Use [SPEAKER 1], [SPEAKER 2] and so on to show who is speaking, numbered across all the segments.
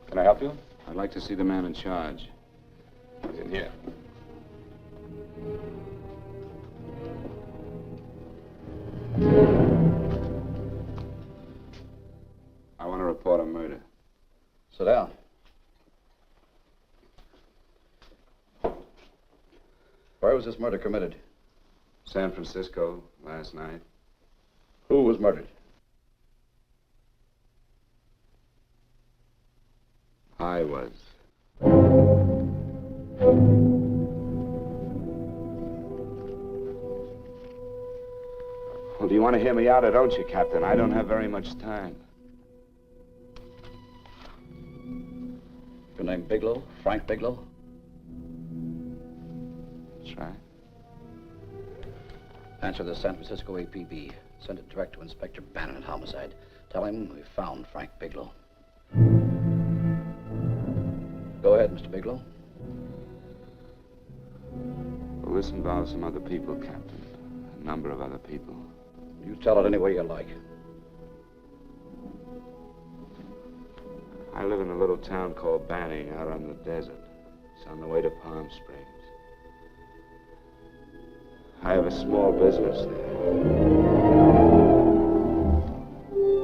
[SPEAKER 1] Can I help you?
[SPEAKER 2] I'd like to see the man in charge.
[SPEAKER 1] He's in here.
[SPEAKER 2] I want to report a murder.
[SPEAKER 3] Sit down. Where was this murder committed?
[SPEAKER 2] San Francisco, last night.
[SPEAKER 3] Who was murdered?
[SPEAKER 2] I was. Well, do you want to hear me out or don't you, Captain? I don't have very much time.
[SPEAKER 3] Your name Bigelow? Frank Bigelow?
[SPEAKER 2] That's right.
[SPEAKER 3] Answer the San Francisco APB. Send it direct to Inspector Bannon at Homicide. Tell him we found Frank Bigelow. Go ahead, Mr. Bigelow.
[SPEAKER 2] Well, this involves some other people, Captain. A number of other people.
[SPEAKER 3] You tell it any way you like.
[SPEAKER 2] I live in a little town called Banning out on the desert. It's on the way to Palm Springs. I have a small business there.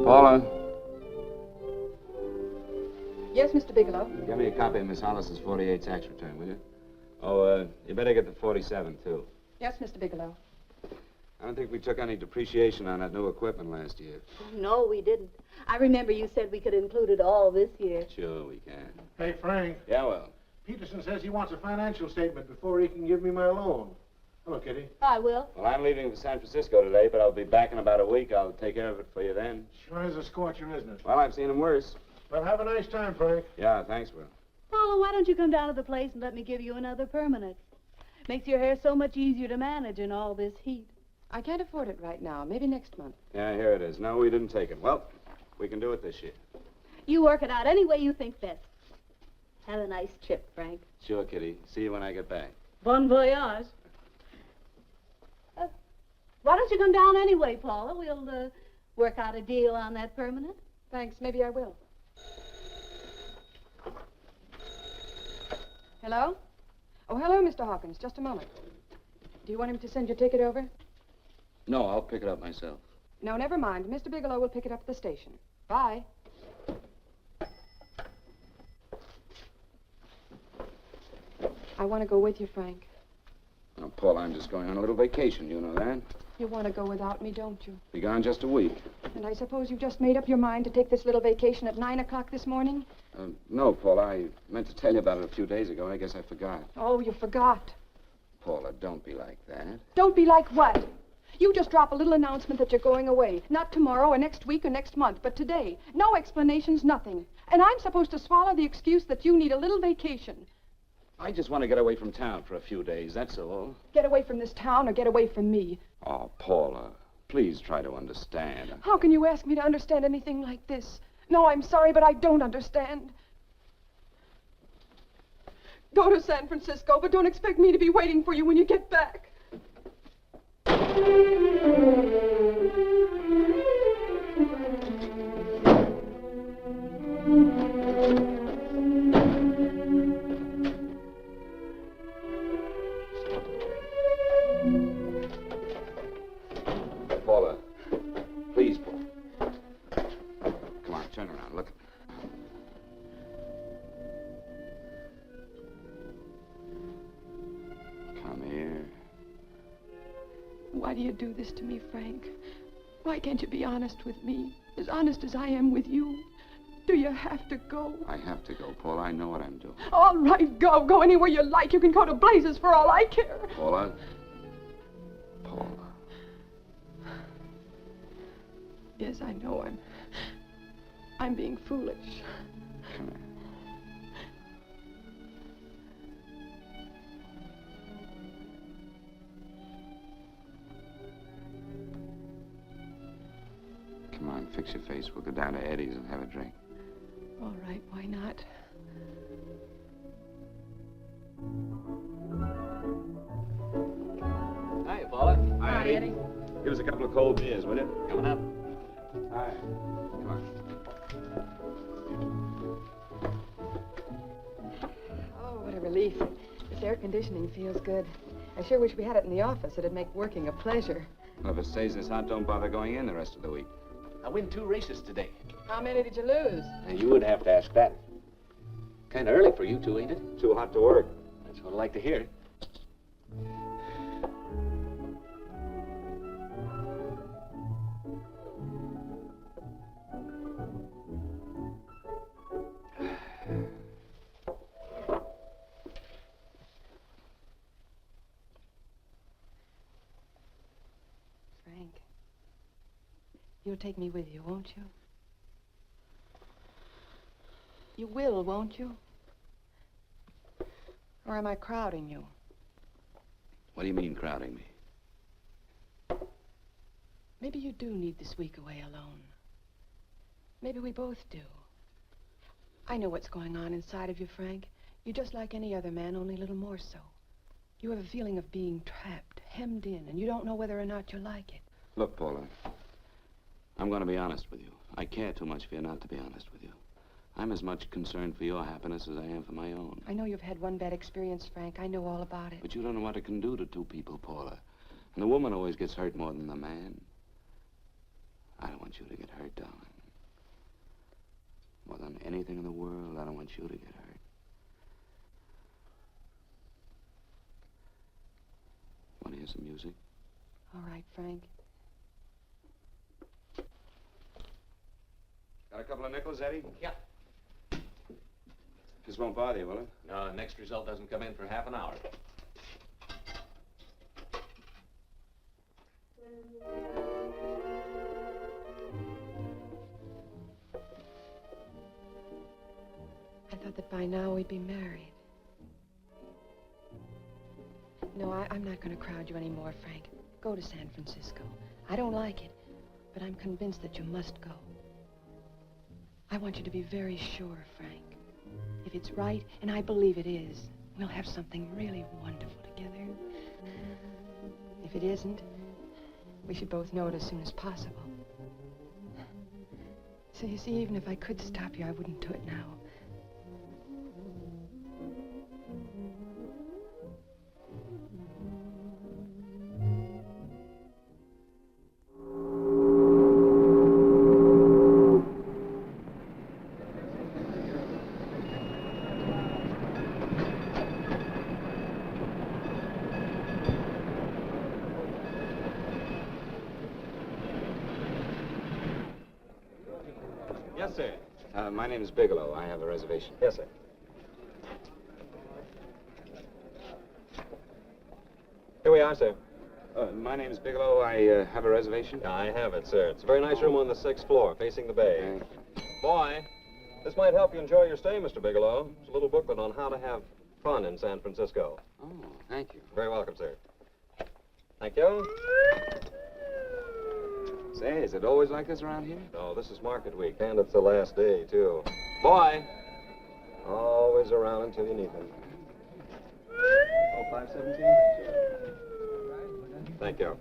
[SPEAKER 2] Paula.
[SPEAKER 4] Yes, Mr. Bigelow.
[SPEAKER 2] Give me a copy of Miss Hollis's 48 tax return, will you? Oh, you better get the 47, too.
[SPEAKER 4] Yes, Mr. Bigelow.
[SPEAKER 2] I don't think we took any depreciation on that new equipment last year.
[SPEAKER 5] No, we didn't. I remember you said we could include it all this year.
[SPEAKER 2] Sure, we can.
[SPEAKER 6] Hey, Frank.
[SPEAKER 2] Yeah, well.
[SPEAKER 6] Peterson says he wants a financial statement before he can give me my loan. Hello, Kitty.
[SPEAKER 5] I will.
[SPEAKER 2] Well, I'm leaving for San Francisco today, but I'll be back in about a week. I'll take care of it for you then.
[SPEAKER 6] Sure is a scorcher, isn't it?
[SPEAKER 2] Well, I've seen him worse.
[SPEAKER 6] Well, have a nice time, Frank.
[SPEAKER 2] Yeah, thanks, Will.
[SPEAKER 5] Paula, why don't you come down to the place and let me give you another permanent? Makes your hair so much easier to manage in all this heat.
[SPEAKER 4] I can't afford it right now. Maybe next month.
[SPEAKER 2] Yeah, here it is. No, we didn't take it. Well, we can do it this year.
[SPEAKER 5] You work it out any way you think best. Have a nice trip, Frank.
[SPEAKER 2] Sure, Kitty. See you when I get back.
[SPEAKER 5] Bon voyage. Why don't you come down anyway, Paula? We'll work out a deal on that permanent.
[SPEAKER 4] Thanks. Maybe I will. Hello? Oh, hello, Mr. Hawkins. Just a moment. Do you want him to send your ticket over?
[SPEAKER 3] No, I'll pick it up myself.
[SPEAKER 4] No, never mind. Mr. Bigelow will pick it up at the station. Bye. I want to go with you, Frank.
[SPEAKER 2] Now, Paul, I'm just going on a little vacation. You know that?
[SPEAKER 4] You want to go without me, don't you?
[SPEAKER 2] Be gone just a week.
[SPEAKER 4] And I suppose you've just made up your mind to take this little vacation at 9 o'clock this morning?
[SPEAKER 2] No, Paul. I meant to tell you about it a few days ago. I guess I forgot.
[SPEAKER 4] Oh, you forgot.
[SPEAKER 2] Paula, don't be like that.
[SPEAKER 4] Don't be like what? You just drop a little announcement that you're going away. Not tomorrow or next week or next month, but today. No explanations, nothing. And I'm supposed to swallow the excuse that you need a little vacation.
[SPEAKER 2] I just want to get away from town for a few days, that's all.
[SPEAKER 4] Get away from this town or get away from me.
[SPEAKER 2] Oh, Paula, please try to understand.
[SPEAKER 4] How can you ask me to understand anything like this? No, I'm sorry, but I don't understand. Go to San Francisco, but don't expect me to be waiting for you when you get back.
[SPEAKER 2] Paula, please, Paula. Come on, turn around, look. Come here.
[SPEAKER 4] Why do you do this to me, Frank? Why can't you be honest with me? As honest as I am with you? Do you have to go?
[SPEAKER 2] I have to go, Paula. I know what I'm doing.
[SPEAKER 4] All right, go. Go anywhere you like. You can go to blazes for all I care.
[SPEAKER 2] Paula. Paula.
[SPEAKER 4] Yes, I know. I'm being foolish.
[SPEAKER 2] Come here. Come on, fix your face. We'll go down to Eddie's and have a drink.
[SPEAKER 4] All right, why not?
[SPEAKER 3] Hi, Paula.
[SPEAKER 2] Hi,
[SPEAKER 4] Eddie.
[SPEAKER 2] Give us a couple of cold beers, will you?
[SPEAKER 3] Coming up.
[SPEAKER 2] Hi. Come on.
[SPEAKER 4] air conditioning feels good. I sure wish we had it in the office. It'd make working a pleasure.
[SPEAKER 2] Well, if it stays this hot, don't bother going in the rest of the week.
[SPEAKER 7] I win 2 races today.
[SPEAKER 4] How many did you lose?
[SPEAKER 7] Now, you would have to ask that. Kind of early for you two, ain't it?
[SPEAKER 2] Too hot to work.
[SPEAKER 7] That's what I like to hear.
[SPEAKER 4] Frank, you'll take me with you, won't you? You will, won't you? Or am I crowding you?
[SPEAKER 2] What do you mean, crowding me?
[SPEAKER 4] Maybe you do need this week away alone. Maybe we both do. I know what's going on inside of you, Frank. You're just like any other man, only a little more so. You have a feeling of being trapped, hemmed in, and you don't know whether or not you like it.
[SPEAKER 2] Look, Paula, I'm going to be honest with you. I care too much for you not to be honest with you. I'm as much concerned for your happiness as I am for my own.
[SPEAKER 4] I know you've had one bad experience, Frank. I know all about it.
[SPEAKER 2] But you don't know what it can do to 2 people, Paula. And the woman always gets hurt more than the man. I don't want you to get hurt, darling. More than anything in the world, I don't want you to get hurt. Want to hear some music?
[SPEAKER 4] All right, Frank.
[SPEAKER 2] Got a couple of nickels, Eddie?
[SPEAKER 7] Yeah.
[SPEAKER 2] This won't bother you, will it?
[SPEAKER 7] No, next result doesn't come in for half an hour.
[SPEAKER 4] I thought that by now we'd be married. No, I'm not going to crowd you anymore, Frank. Go to San Francisco. I don't like it, but I'm convinced that you must go. I want you to be very sure, Frank. If it's right, and I believe it is, we'll have something really wonderful together. If it isn't, we should both know it as soon as possible. So you see, even if I could stop you, I wouldn't do it now.
[SPEAKER 1] Yes, sir.
[SPEAKER 2] My name is Bigelow. I have a reservation.
[SPEAKER 1] Yes, sir. Here we are, sir.
[SPEAKER 2] My name is Bigelow. I have a reservation.
[SPEAKER 1] I have it, sir. It's a very nice room on the 6th floor, facing the bay. Boy, this might help you enjoy your stay, Mr. Bigelow. It's a little booklet on how to have fun in San Francisco.
[SPEAKER 2] Oh, thank you.
[SPEAKER 1] Very welcome, sir. Thank you.
[SPEAKER 2] Say, is it always like this around here?
[SPEAKER 1] No, this is market week, and it's the last day, too. Boy, always around until you need them. Oh, 517? Thank you.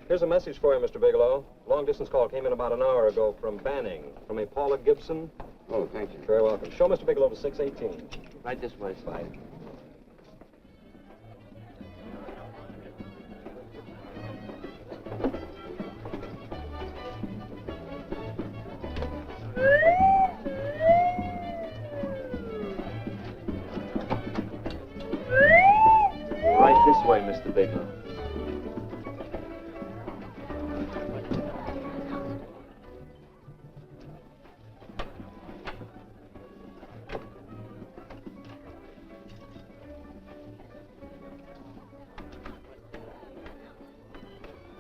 [SPEAKER 1] Here's a message for you, Mr. Bigelow. Long-distance call came in about an hour ago from Banning, from a Paula Gibson.
[SPEAKER 2] Oh, thank you.
[SPEAKER 1] Very welcome. Show Mr. Bigelow to 618.
[SPEAKER 2] Right this way.
[SPEAKER 1] Bye.
[SPEAKER 7] Right this way, Mr. Bigelow.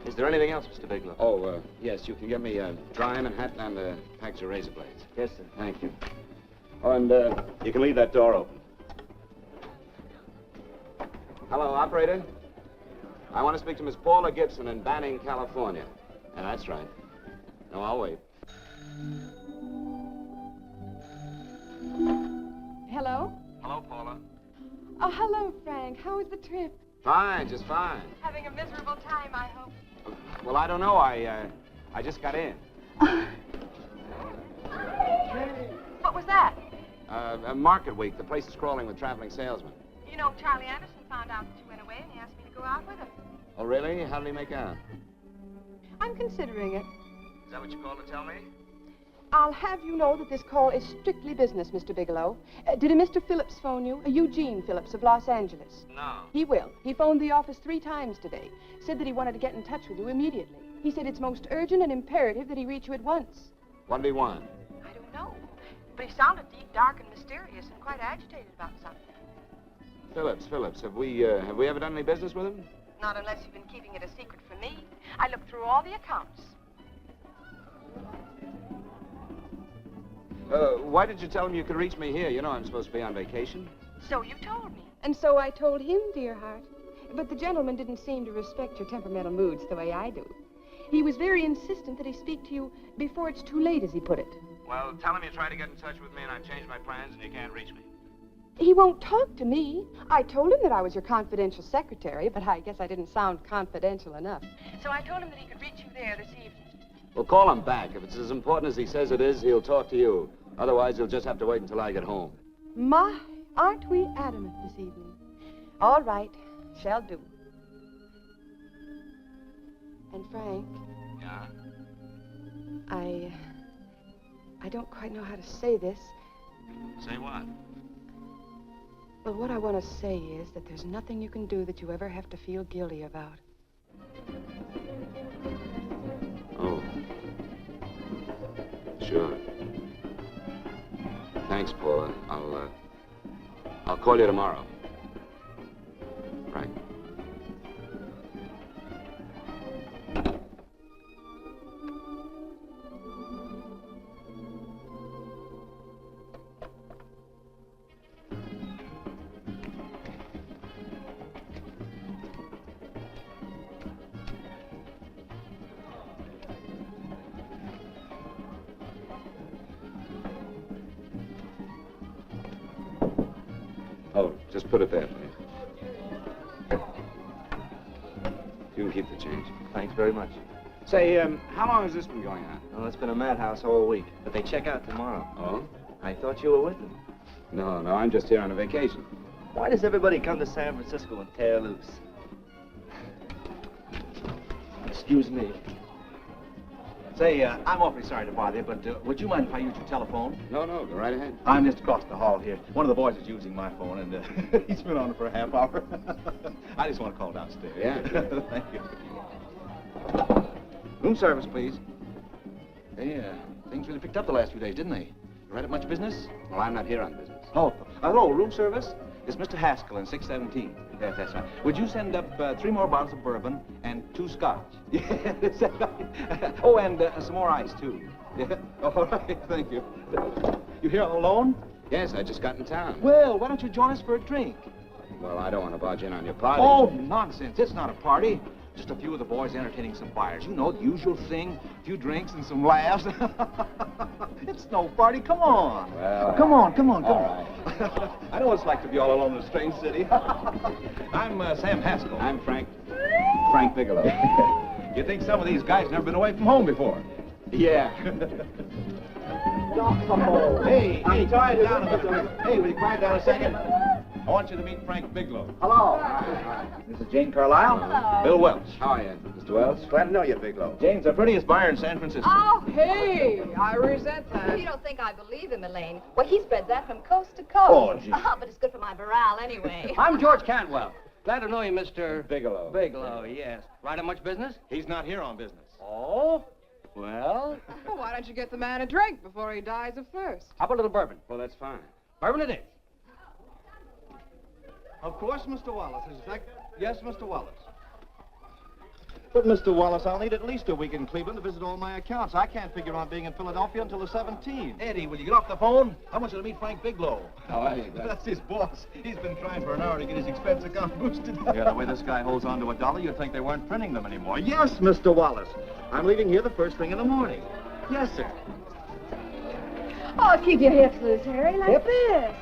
[SPEAKER 7] Is there anything else, Mr. Bigelow?
[SPEAKER 2] Oh, yes, you can get me a dry Manhattan and a package of razor blades.
[SPEAKER 7] Yes, sir.
[SPEAKER 2] Thank you. Oh, and you can leave that door open. Hello, operator. I want to speak to Miss Paula Gibson in Banning, California. Yeah, that's right. No, I'll wait.
[SPEAKER 4] Hello?
[SPEAKER 2] Hello, Paula.
[SPEAKER 4] Oh, hello, Frank. How was the trip?
[SPEAKER 2] Fine, just fine.
[SPEAKER 4] Having a miserable time, I hope.
[SPEAKER 2] Well, I don't know. I just got in.
[SPEAKER 4] What was that?
[SPEAKER 2] Market week. The place is crawling with traveling salesmen.
[SPEAKER 4] You know, Charlie Anderson found found out that you went away, and he asked me to go out with him.
[SPEAKER 2] Oh, really? How did he make out?
[SPEAKER 4] I'm considering it.
[SPEAKER 2] Is that what you called to tell me?
[SPEAKER 4] I'll have you know that this call is strictly business, Mr. Bigelow. Did a Mr. Phillips phone you? Eugene Phillips of Los Angeles.
[SPEAKER 2] No.
[SPEAKER 4] He will. He phoned the office 3 times today. Said that he wanted to get in touch with you immediately. He said it's most urgent and imperative that he reach you at once.
[SPEAKER 2] What did he want?
[SPEAKER 4] I don't know. But he sounded deep, dark, and mysterious, and quite agitated about something.
[SPEAKER 2] Phillips. Have we ever done any business with him?
[SPEAKER 4] Not unless you've been keeping it a secret from me. I looked through all the accounts.
[SPEAKER 2] Why did you tell him you could reach me here? You know I'm supposed to be on vacation.
[SPEAKER 4] So you told me. And so I told him, dear heart. But the gentleman didn't seem to respect your temperamental moods the way I do. He was very insistent that he speak to you before it's too late, as he put it.
[SPEAKER 2] Well, tell him you tried to get in touch with me and I've changed my plans and you can't reach me.
[SPEAKER 4] He won't talk to me. I told him that I was your confidential secretary, but I guess I didn't sound confidential enough. So I told him that he could reach you there this evening.
[SPEAKER 2] Well, call him back. If it's as important as he says it is, he'll talk to you. Otherwise, he'll just have to wait until I get home.
[SPEAKER 4] My, aren't we adamant this evening? All right, shall do. And Frank,
[SPEAKER 2] Yeah?
[SPEAKER 4] I don't quite know how to say this.
[SPEAKER 2] Say what?
[SPEAKER 4] Well, what I want to say is that there's nothing you can do that you ever have to feel guilty about.
[SPEAKER 2] Oh. Sure. Thanks, Paula. I'll call you tomorrow. Right. Oh, just put it there, please. You can keep the change.
[SPEAKER 8] Thanks very much.
[SPEAKER 2] Say, how long has this been going on?
[SPEAKER 8] Well, it's been a madhouse all week, but they check out tomorrow.
[SPEAKER 2] Oh?
[SPEAKER 8] I thought you were with them.
[SPEAKER 2] No, I'm just here on a vacation.
[SPEAKER 8] Why does everybody come to San Francisco and tear loose? Excuse me. Say, I'm awfully sorry to bother you, but would you mind if I use your telephone?
[SPEAKER 2] No, go right ahead.
[SPEAKER 8] I'm just across the hall here. One of the boys is using my phone, and he's been on it for a half hour. I just want to call downstairs.
[SPEAKER 2] Yeah.
[SPEAKER 8] Thank you. Room service, please. Hey, things really picked up the last few days, didn't they? You right at much business?
[SPEAKER 2] Well, I'm not here on business.
[SPEAKER 8] Oh, hello, room service? It's Mr. Haskell in 617. Yes, that's right. Would you send up 3 more bottles of bourbon and 2 scotch? Yeah, is that right? Oh, and some more ice, too. Yeah? All right, thank you. You here alone?
[SPEAKER 2] Yes, I just got in town.
[SPEAKER 8] Well, why don't you join us for a drink?
[SPEAKER 2] Well, I don't want to barge in on your party.
[SPEAKER 8] Oh, nonsense. It's not a party. Just a few of the boys entertaining some buyers. You know, the usual thing. A few drinks and some laughs. It's no party. Come on.
[SPEAKER 2] Well,
[SPEAKER 8] come on.
[SPEAKER 2] All right.
[SPEAKER 8] I know what it's like to be all alone in a strange city. I'm Sam Haskell.
[SPEAKER 2] I'm Frank Bigelow.
[SPEAKER 8] You think some of these guys never been away from home before?
[SPEAKER 2] Yeah.
[SPEAKER 8] Hey, quiet down a bit. Hey, will you quiet down a second? I want you to meet Frank Bigelow.
[SPEAKER 3] Hello.
[SPEAKER 8] This is Jane Carlisle.
[SPEAKER 5] Hello.
[SPEAKER 8] Bill Welch.
[SPEAKER 2] How are you, Mr. Welch?
[SPEAKER 3] Glad to know you, Bigelow.
[SPEAKER 8] Jane's the prettiest buyer in San Francisco.
[SPEAKER 9] Oh, hey, I resent that.
[SPEAKER 10] You don't think I believe him, Elaine? Well, he spreads that from coast to coast.
[SPEAKER 8] Oh, gee.
[SPEAKER 10] But it's good for my morale anyway.
[SPEAKER 11] I'm George Cantwell. Glad to know you, Mr.
[SPEAKER 2] Bigelow.
[SPEAKER 11] Bigelow, yes. Right on much business?
[SPEAKER 8] He's not here on business.
[SPEAKER 11] Oh? Well,
[SPEAKER 9] Well, why don't you get the man a drink before he dies of thirst?
[SPEAKER 11] how about a little bourbon?
[SPEAKER 2] Well, that's fine.
[SPEAKER 11] Bourbon it is.
[SPEAKER 8] Of course, Mr. Wallace. Yes, Mr. Wallace. But, Mr. Wallace, I'll need at least a week in Cleveland to visit all my accounts. I can't figure on being in Philadelphia until the 17th. Eddie, will you get off the phone? I want you to meet Frank Bigelow.
[SPEAKER 2] How are you?
[SPEAKER 8] That's his boss. He's been trying for an hour to get his expense account boosted. Yeah, the way this guy holds on to a dollar, you'd think they weren't printing them anymore. Yes, Mr. Wallace. I'm leaving here the first thing in the morning. Yes, sir.
[SPEAKER 5] Oh, keep your hips loose, Harry, like this.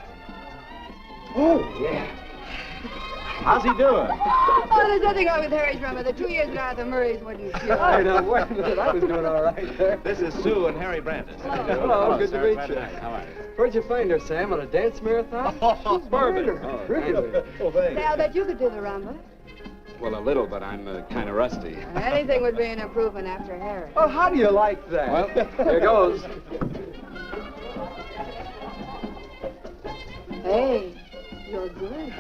[SPEAKER 8] Oh, yeah. How's he doing?
[SPEAKER 12] Oh, there's nothing wrong with Harry's rummer. The 2 years at Arthur Murray's wouldn't cure.
[SPEAKER 13] I know. Wait a minute. I was doing all right there.
[SPEAKER 8] This is Sue and Harry Brantis.
[SPEAKER 13] Hello, good
[SPEAKER 8] sir.
[SPEAKER 13] to meet
[SPEAKER 8] Glad
[SPEAKER 13] you.
[SPEAKER 8] How are you?
[SPEAKER 13] Where'd you find her, Sam? On a dance marathon?
[SPEAKER 8] Oh,
[SPEAKER 13] Bourbon.
[SPEAKER 8] really?
[SPEAKER 13] Oh, thanks.
[SPEAKER 12] Say, I'll bet you could do the rumba.
[SPEAKER 2] Well, a little, but I'm kind of rusty.
[SPEAKER 12] Anything would be an improvement after Harry.
[SPEAKER 13] Oh, how do you like that?
[SPEAKER 2] Well,
[SPEAKER 13] here goes.
[SPEAKER 12] Hey, you're good.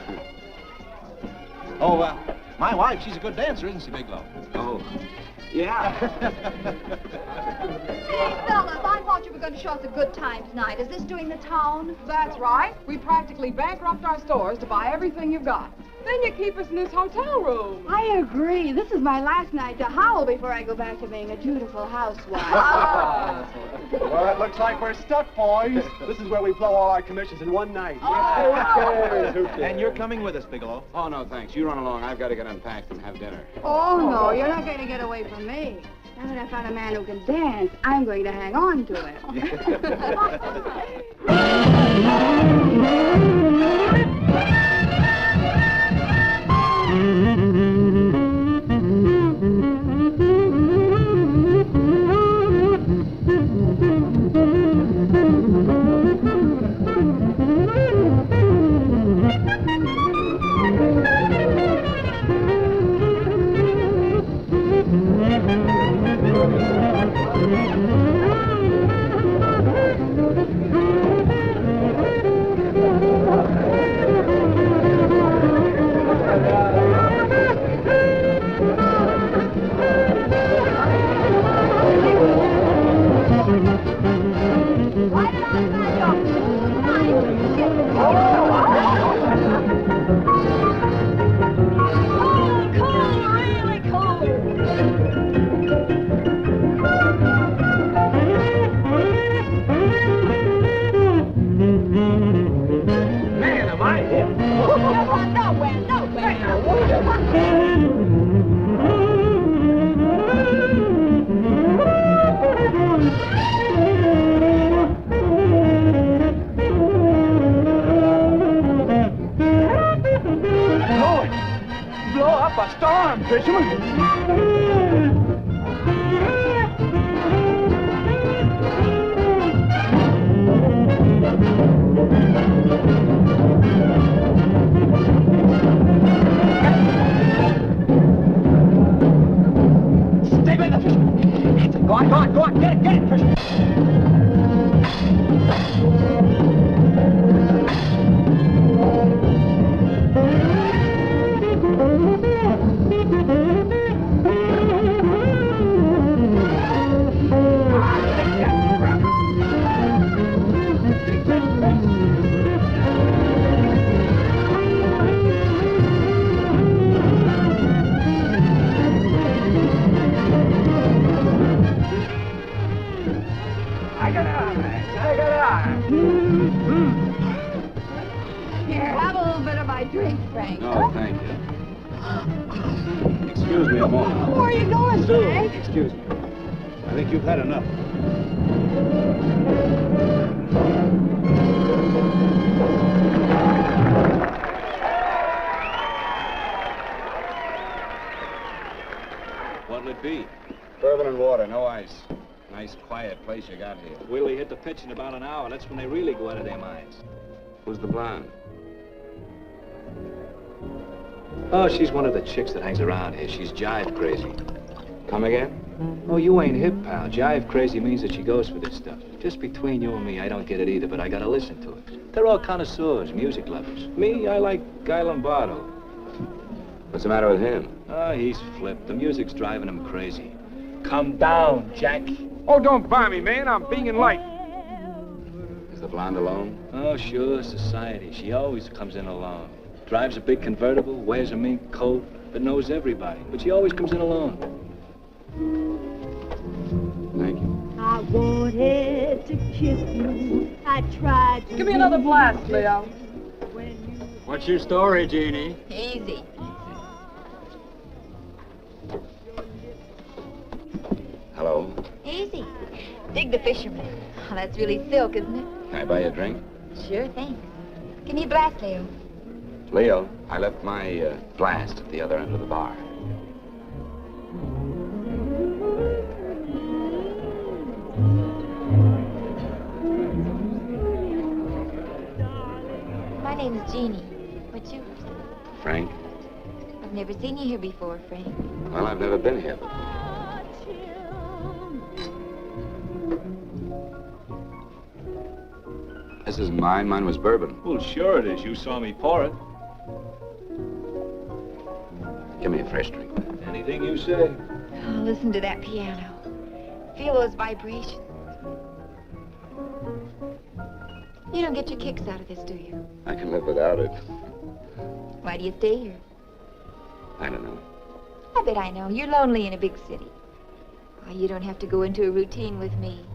[SPEAKER 8] Oh, my wife, she's a good dancer, isn't she, Bigelow?
[SPEAKER 2] Oh, yeah.
[SPEAKER 10] Hey, fellas, I thought you were going to show us a good time tonight. Is this doing the town?
[SPEAKER 9] That's right. We practically bankrupt our stores to buy everything you've got. Then you keep us in this hotel room.
[SPEAKER 12] I agree. This is my last night to howl before I go back to being a dutiful housewife.
[SPEAKER 13] Well, it looks like we're stuck, boys. This is where we blow all our commissions in one night. Who cares?
[SPEAKER 8] And you're coming with us, Bigelow.
[SPEAKER 2] Oh, no, thanks. You run along. I've got to get unpacked and have dinner.
[SPEAKER 12] Oh, no, you're not going to get away from me. Now that I found a man who can dance, I'm going to hang on to him.
[SPEAKER 11] Pitch in about an hour. That's when they really go out of their minds.
[SPEAKER 2] Who's the blonde?
[SPEAKER 11] Oh, she's one of the chicks that hangs around here. She's jive crazy.
[SPEAKER 2] Come again?
[SPEAKER 11] Oh, you ain't hip, pal. Jive crazy means that she goes for this stuff. Just between you and me, I don't get it either, but I gotta listen to it. They're all connoisseurs, music lovers. Me, I like Guy Lombardo.
[SPEAKER 2] What's the matter with him?
[SPEAKER 11] Oh, he's flipped. The music's driving him crazy. Come down, Jack.
[SPEAKER 14] Oh, don't buy me, man. I'm being light.
[SPEAKER 2] Is the blonde alone?
[SPEAKER 11] Oh, sure, society. She always comes in alone. Drives a big convertible, wears a mink coat, but knows everybody. But she always comes in alone.
[SPEAKER 2] Thank you.
[SPEAKER 5] I wanted to kiss you. I tried to.
[SPEAKER 9] Give me another blast, Leo.
[SPEAKER 14] What's your story, Jeannie?
[SPEAKER 10] Easy.
[SPEAKER 2] Hello.
[SPEAKER 10] Easy. Dig the fisherman. Oh, that's really silk, isn't it?
[SPEAKER 2] Can I buy you a drink?
[SPEAKER 10] Sure thing. Give me a blast, Leo.
[SPEAKER 2] Leo, I left my blast at the other end of the bar.
[SPEAKER 15] My name's Jeannie. What's yours?
[SPEAKER 2] Frank?
[SPEAKER 15] I've never seen you here before, Frank.
[SPEAKER 2] Well, I've never been here. This is mine. Mine was bourbon.
[SPEAKER 11] Well, sure it is. You saw me pour it.
[SPEAKER 2] Give me a fresh drink.
[SPEAKER 11] Anything you say.
[SPEAKER 15] Oh, listen to that piano. Feel those vibrations. You don't get your kicks out of this, do you?
[SPEAKER 2] I can live without it.
[SPEAKER 15] Why do you stay here?
[SPEAKER 2] I don't know.
[SPEAKER 15] I bet I know. You're lonely in a big city. Oh, you don't have to go into a routine with me.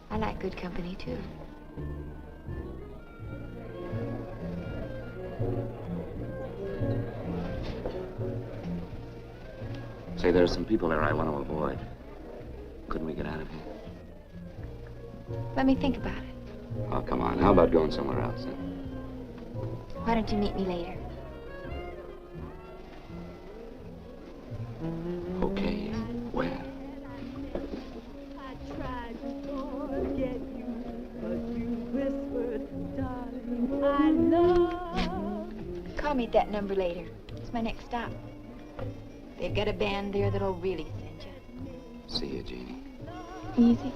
[SPEAKER 15] I like good company, too.
[SPEAKER 2] Say, there are some people there I want to avoid. Couldn't we get out of here?
[SPEAKER 15] Let me think about it.
[SPEAKER 2] Oh, come on. How about going somewhere else? Huh?
[SPEAKER 15] Why don't you meet me later?
[SPEAKER 2] Okay. Where?
[SPEAKER 16] I tried to forget you, but you whispered, darling, I love.
[SPEAKER 15] Call me at that number later. It's my next stop. They've got a band there that'll really send you.
[SPEAKER 2] See you, Jeannie.
[SPEAKER 15] Easy.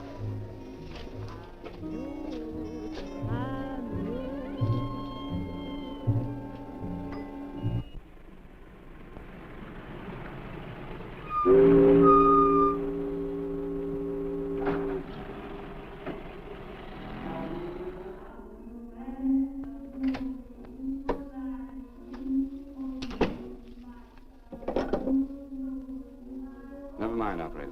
[SPEAKER 2] Never mind, operator.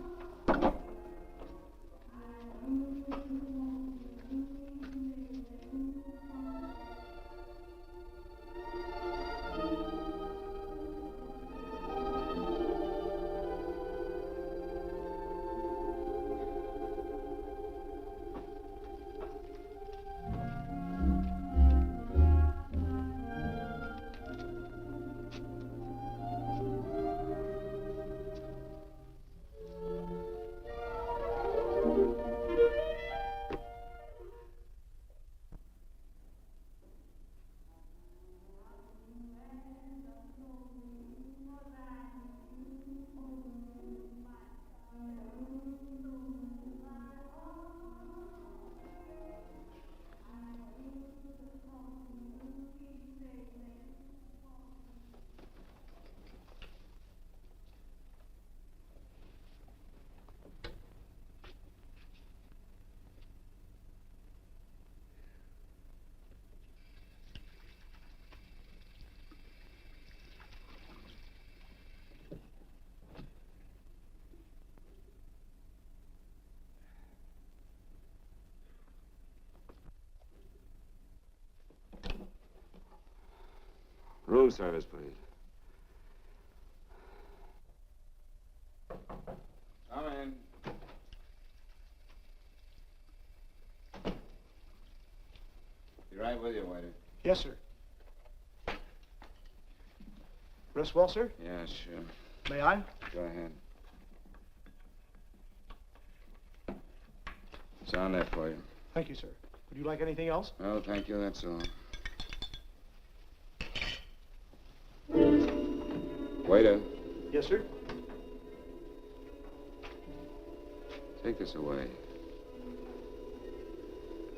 [SPEAKER 2] Room service, please. Come in. Be right with you, waiter.
[SPEAKER 6] Yes, sir. Rest well, sir?
[SPEAKER 2] Yeah, sure.
[SPEAKER 6] May I?
[SPEAKER 2] Go ahead. It's on there for you.
[SPEAKER 6] Thank you, sir. Would you like anything else?
[SPEAKER 2] Oh, thank you, that's all. Waiter,
[SPEAKER 6] Yes, sir.
[SPEAKER 2] take this away.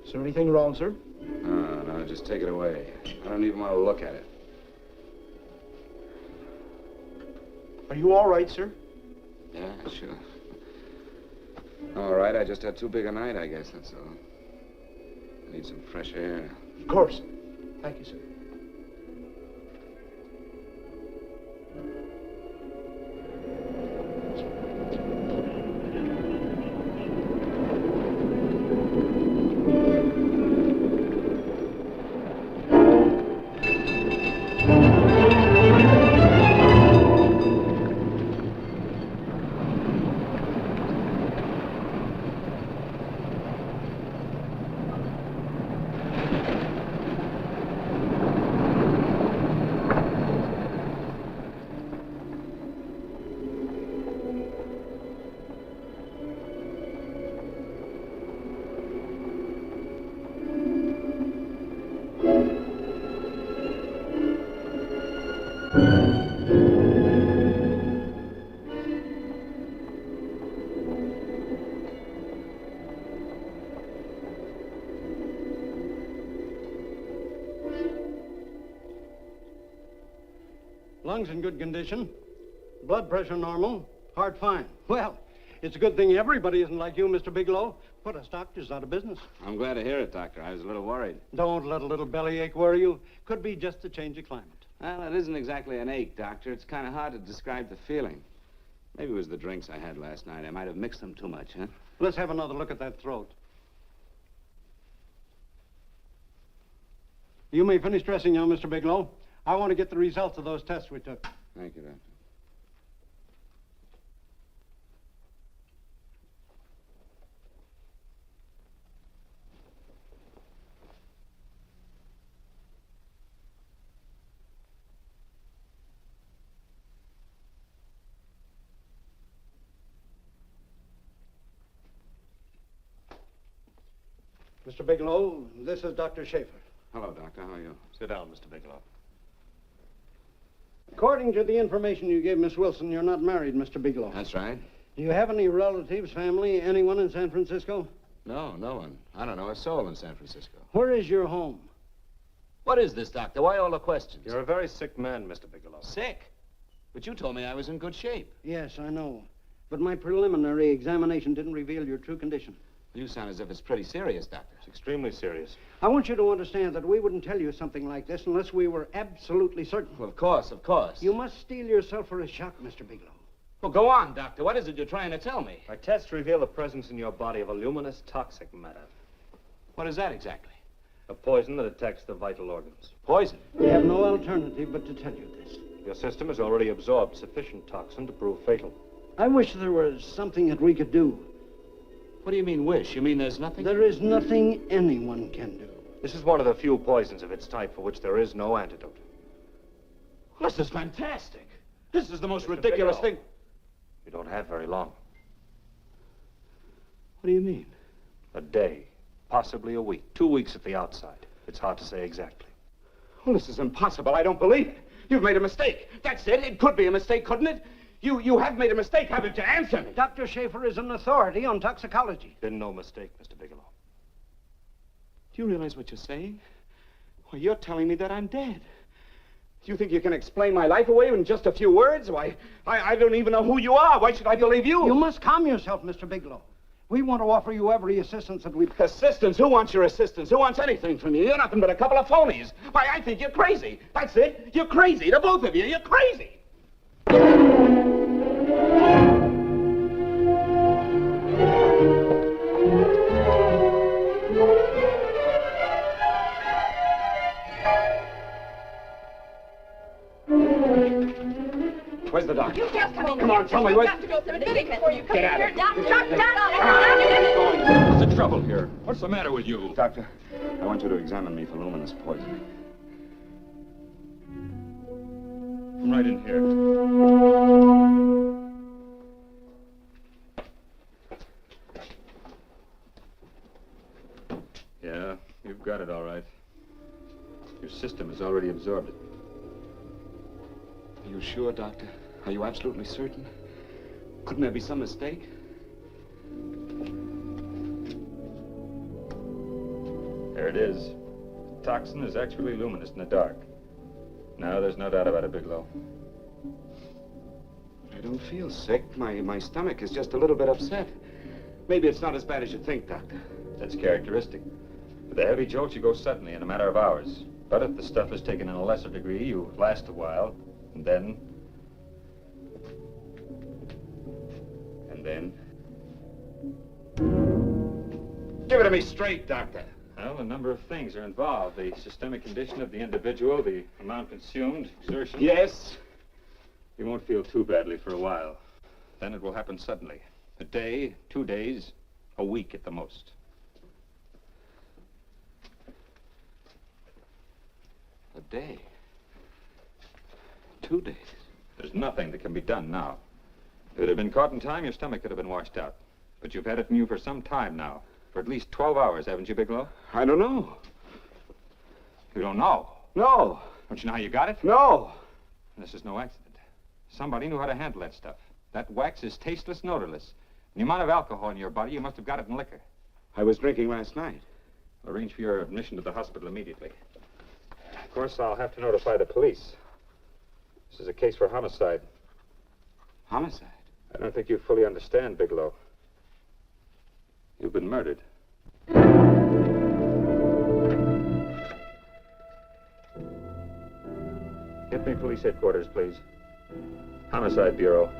[SPEAKER 6] Is there anything wrong, sir?
[SPEAKER 2] No, just take it away. I don't even want to look at it.
[SPEAKER 6] Are you all right, sir?
[SPEAKER 2] Yeah, sure. All right, I just had too big a night, I guess, that's all. I need some fresh air.
[SPEAKER 6] Of course. Thank you, sir.
[SPEAKER 17] Lungs in good condition. Blood pressure normal. Heart fine. Well, it's a good thing everybody isn't like you, Mr. Bigelow. Put us doctors out of business.
[SPEAKER 2] I'm glad to hear it, Doctor. I was a little worried.
[SPEAKER 17] Don't let a little bellyache worry you. Could be just a change of climate.
[SPEAKER 2] Well, it isn't exactly an ache, Doctor. It's kind of hard to describe the feeling. Maybe it was the drinks I had last night. I might have mixed them too much, huh?
[SPEAKER 17] Let's have another look at that throat. You may finish dressing now, Mr. Bigelow. I want to get the results of those tests we took.
[SPEAKER 2] Thank you, Doctor.
[SPEAKER 17] Mr. Bigelow, this is Dr. Schaefer.
[SPEAKER 2] Hello, Doctor. How are you?
[SPEAKER 18] Sit down, Mr. Bigelow.
[SPEAKER 17] According to the information you gave Miss Wilson, you're not married, Mr. Bigelow.
[SPEAKER 2] That's right.
[SPEAKER 17] Do you have any relatives, family, anyone in San Francisco?
[SPEAKER 2] No, no one. I don't know a soul in San Francisco.
[SPEAKER 17] Where is your home?
[SPEAKER 2] What is this, Doctor? Why all the questions?
[SPEAKER 18] You're a very sick man, Mr. Bigelow.
[SPEAKER 2] Sick? But you told me I was in good shape.
[SPEAKER 17] Yes, I know. But my preliminary examination didn't reveal your true condition.
[SPEAKER 2] You sound as if it's pretty serious, Doctor.
[SPEAKER 18] It's extremely serious.
[SPEAKER 17] I want you to understand that we wouldn't tell you something like this unless we were absolutely certain.
[SPEAKER 2] Well, of course, of course.
[SPEAKER 17] You must steel yourself for a shock, Mr. Bigelow.
[SPEAKER 2] Well, go on, Doctor. What is it you're trying to tell me?
[SPEAKER 18] Our tests reveal the presence in your body of a luminous toxic matter.
[SPEAKER 2] What is that exactly?
[SPEAKER 18] A poison that attacks the vital organs.
[SPEAKER 2] Poison?
[SPEAKER 17] We have no alternative but to tell you this.
[SPEAKER 18] Your system has already absorbed sufficient toxin to prove fatal.
[SPEAKER 17] I wish there was something that we could do.
[SPEAKER 2] What do you mean, wish? You mean there's nothing?
[SPEAKER 17] There is nothing anyone can do.
[SPEAKER 18] This is one of the few poisons of its type for which there is no antidote.
[SPEAKER 2] This is fantastic. This is the most ridiculous thing.
[SPEAKER 18] You don't have very long.
[SPEAKER 2] What do you mean?
[SPEAKER 18] A day, possibly a week, 2 weeks at the outside. It's hard to say exactly.
[SPEAKER 2] Well, this is impossible. I don't believe it. You've made a mistake. That's it. It could be a mistake, couldn't it? You have made a mistake, haven't you? Answer me.
[SPEAKER 17] Dr. Schaefer is an authority on toxicology.
[SPEAKER 18] Been no mistake, Mr. Bigelow.
[SPEAKER 2] Do you realize what you're saying? Why, you're telling me that I'm dead. Do you think you can explain my life away in just a few words? Why, I don't even know who you are. Why should I believe you?
[SPEAKER 17] You must calm yourself, Mr. Bigelow. We want to offer you every assistance that we...
[SPEAKER 2] Assistance? Who wants your assistance? Who wants anything from you? You're nothing but a couple of phonies. Why, I think you're crazy. That's it. You're crazy. The both of you. You're crazy. Where's the doctor?
[SPEAKER 10] You just come in.
[SPEAKER 2] Come on, tell me what...
[SPEAKER 10] You've got to go to the medic before you come
[SPEAKER 2] Get
[SPEAKER 10] in
[SPEAKER 2] out
[SPEAKER 10] here.
[SPEAKER 2] of
[SPEAKER 10] Doctor,
[SPEAKER 2] here.
[SPEAKER 10] doctor.
[SPEAKER 14] What's the trouble here? What's the matter with you?
[SPEAKER 2] Doctor, I want you to examine me for luminous poison.
[SPEAKER 14] Come right in here. Yeah, you've got it all right. Your system has already absorbed it.
[SPEAKER 2] Are you sure, Doctor? Are you absolutely certain? Couldn't there be some mistake?
[SPEAKER 14] There it is. The toxin is actually luminous in the dark. Now there's no doubt about it, Bigelow.
[SPEAKER 2] I don't feel sick. My stomach is just a little bit upset. Maybe it's not as bad as you think, Doctor.
[SPEAKER 14] That's characteristic. With a heavy jolt, you go suddenly in a matter of hours. But if the stuff is taken in a lesser degree, you last a while, and then...
[SPEAKER 2] Give it to me straight, Doctor.
[SPEAKER 14] Well, a number of things are involved. The systemic condition of the individual, the amount consumed, exertion.
[SPEAKER 2] Yes?
[SPEAKER 14] You won't feel too badly for a while. Then it will happen suddenly. A day, 2 days, a week at the most.
[SPEAKER 2] A day. 2 days.
[SPEAKER 14] There's nothing that can be done now. If it had been caught in time, your stomach could have been washed out. But you've had it in you for some time now. For at least 12 hours, haven't you, Bigelow?
[SPEAKER 2] I don't know.
[SPEAKER 14] You don't know?
[SPEAKER 2] No.
[SPEAKER 14] Don't you know how you got it?
[SPEAKER 2] No.
[SPEAKER 14] This is no accident. Somebody knew how to handle that stuff. That wax is tasteless and odorless. The amount of alcohol in your body, you must have got it in liquor.
[SPEAKER 2] I was drinking last night.
[SPEAKER 14] I'll arrange for your admission to the hospital immediately. Of course, I'll have to notify the police. This is a case for homicide.
[SPEAKER 2] Homicide?
[SPEAKER 14] I don't think you fully understand, Bigelow. You've been murdered. Get me police headquarters, please. Homicide Bureau.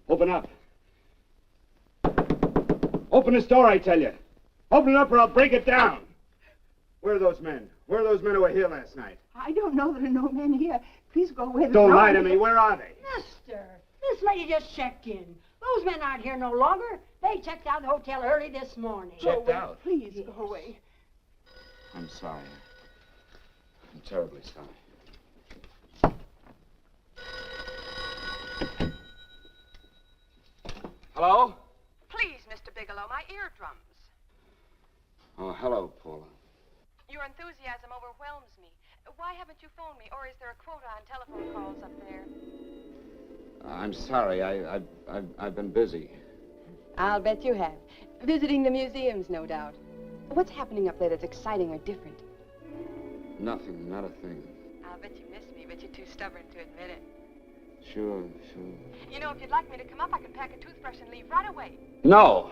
[SPEAKER 2] Open up. Open this door, I tell you. Open it up or I'll break it down. Where are those men? Where are those men who were here last night?
[SPEAKER 12] I don't know. There are no men here. Please go away.
[SPEAKER 2] Don't lie to me. Where are they?
[SPEAKER 19] Mister, this lady just checked in. Those men aren't here no longer. They checked out the hotel early this morning.
[SPEAKER 2] Checked out?
[SPEAKER 12] Please go away.
[SPEAKER 2] I'm sorry. I'm terribly sorry. Hello?
[SPEAKER 4] Please, Mr. Bigelow, my eardrums.
[SPEAKER 2] Oh, hello, Paula.
[SPEAKER 4] Your enthusiasm overwhelms me. Why haven't you phoned me, or is there a quota on telephone calls up there?
[SPEAKER 2] I'm sorry. I've been busy.
[SPEAKER 4] I'll bet you have. Visiting the museums, no doubt. What's happening up there that's exciting or different?
[SPEAKER 2] Nothing, not a thing.
[SPEAKER 4] I'll bet you miss me, but you're too stubborn to admit it.
[SPEAKER 2] Sure.
[SPEAKER 4] You know, if you'd like me to come up, I could pack a toothbrush and leave right away.
[SPEAKER 2] No!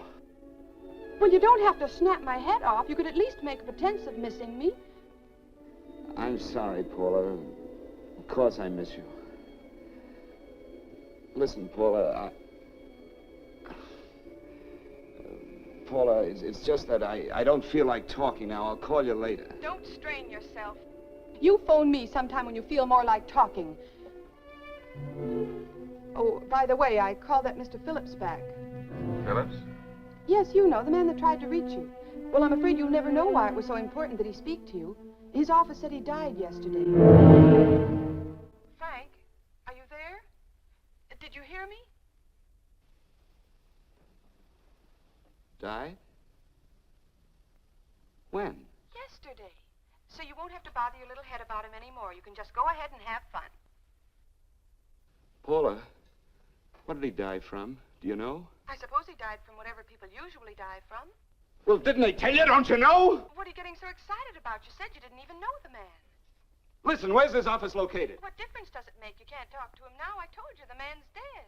[SPEAKER 4] Well, you don't have to snap my head off. You could at least make a pretense of missing me.
[SPEAKER 2] I'm sorry, Paula. Of course I miss you. Listen, Paula, Paula, it's just that I don't feel like talking now. I'll call you later.
[SPEAKER 4] Don't strain yourself. You phone me sometime when you feel more like talking. Oh, by the way, I called that Mr. Phillips back.
[SPEAKER 14] Phillips?
[SPEAKER 4] Yes, you know, the man that tried to reach you. Well, I'm afraid you'll never know why it was so important that he speak to you. His office said he died yesterday. Frank, are you there? Did you hear me?
[SPEAKER 2] Died? When?
[SPEAKER 4] Yesterday. So you won't have to bother your little head about him anymore. You can just go ahead and have fun.
[SPEAKER 2] Paula, what did he die from? Do you know?
[SPEAKER 4] I suppose he died from whatever people usually die from.
[SPEAKER 2] Well, didn't they tell you? Don't you know?
[SPEAKER 4] What are you getting so excited about? You said you didn't even know the man.
[SPEAKER 2] Listen, where's his office located?
[SPEAKER 4] What difference does it make? You can't talk to him now. I told you the man's dead.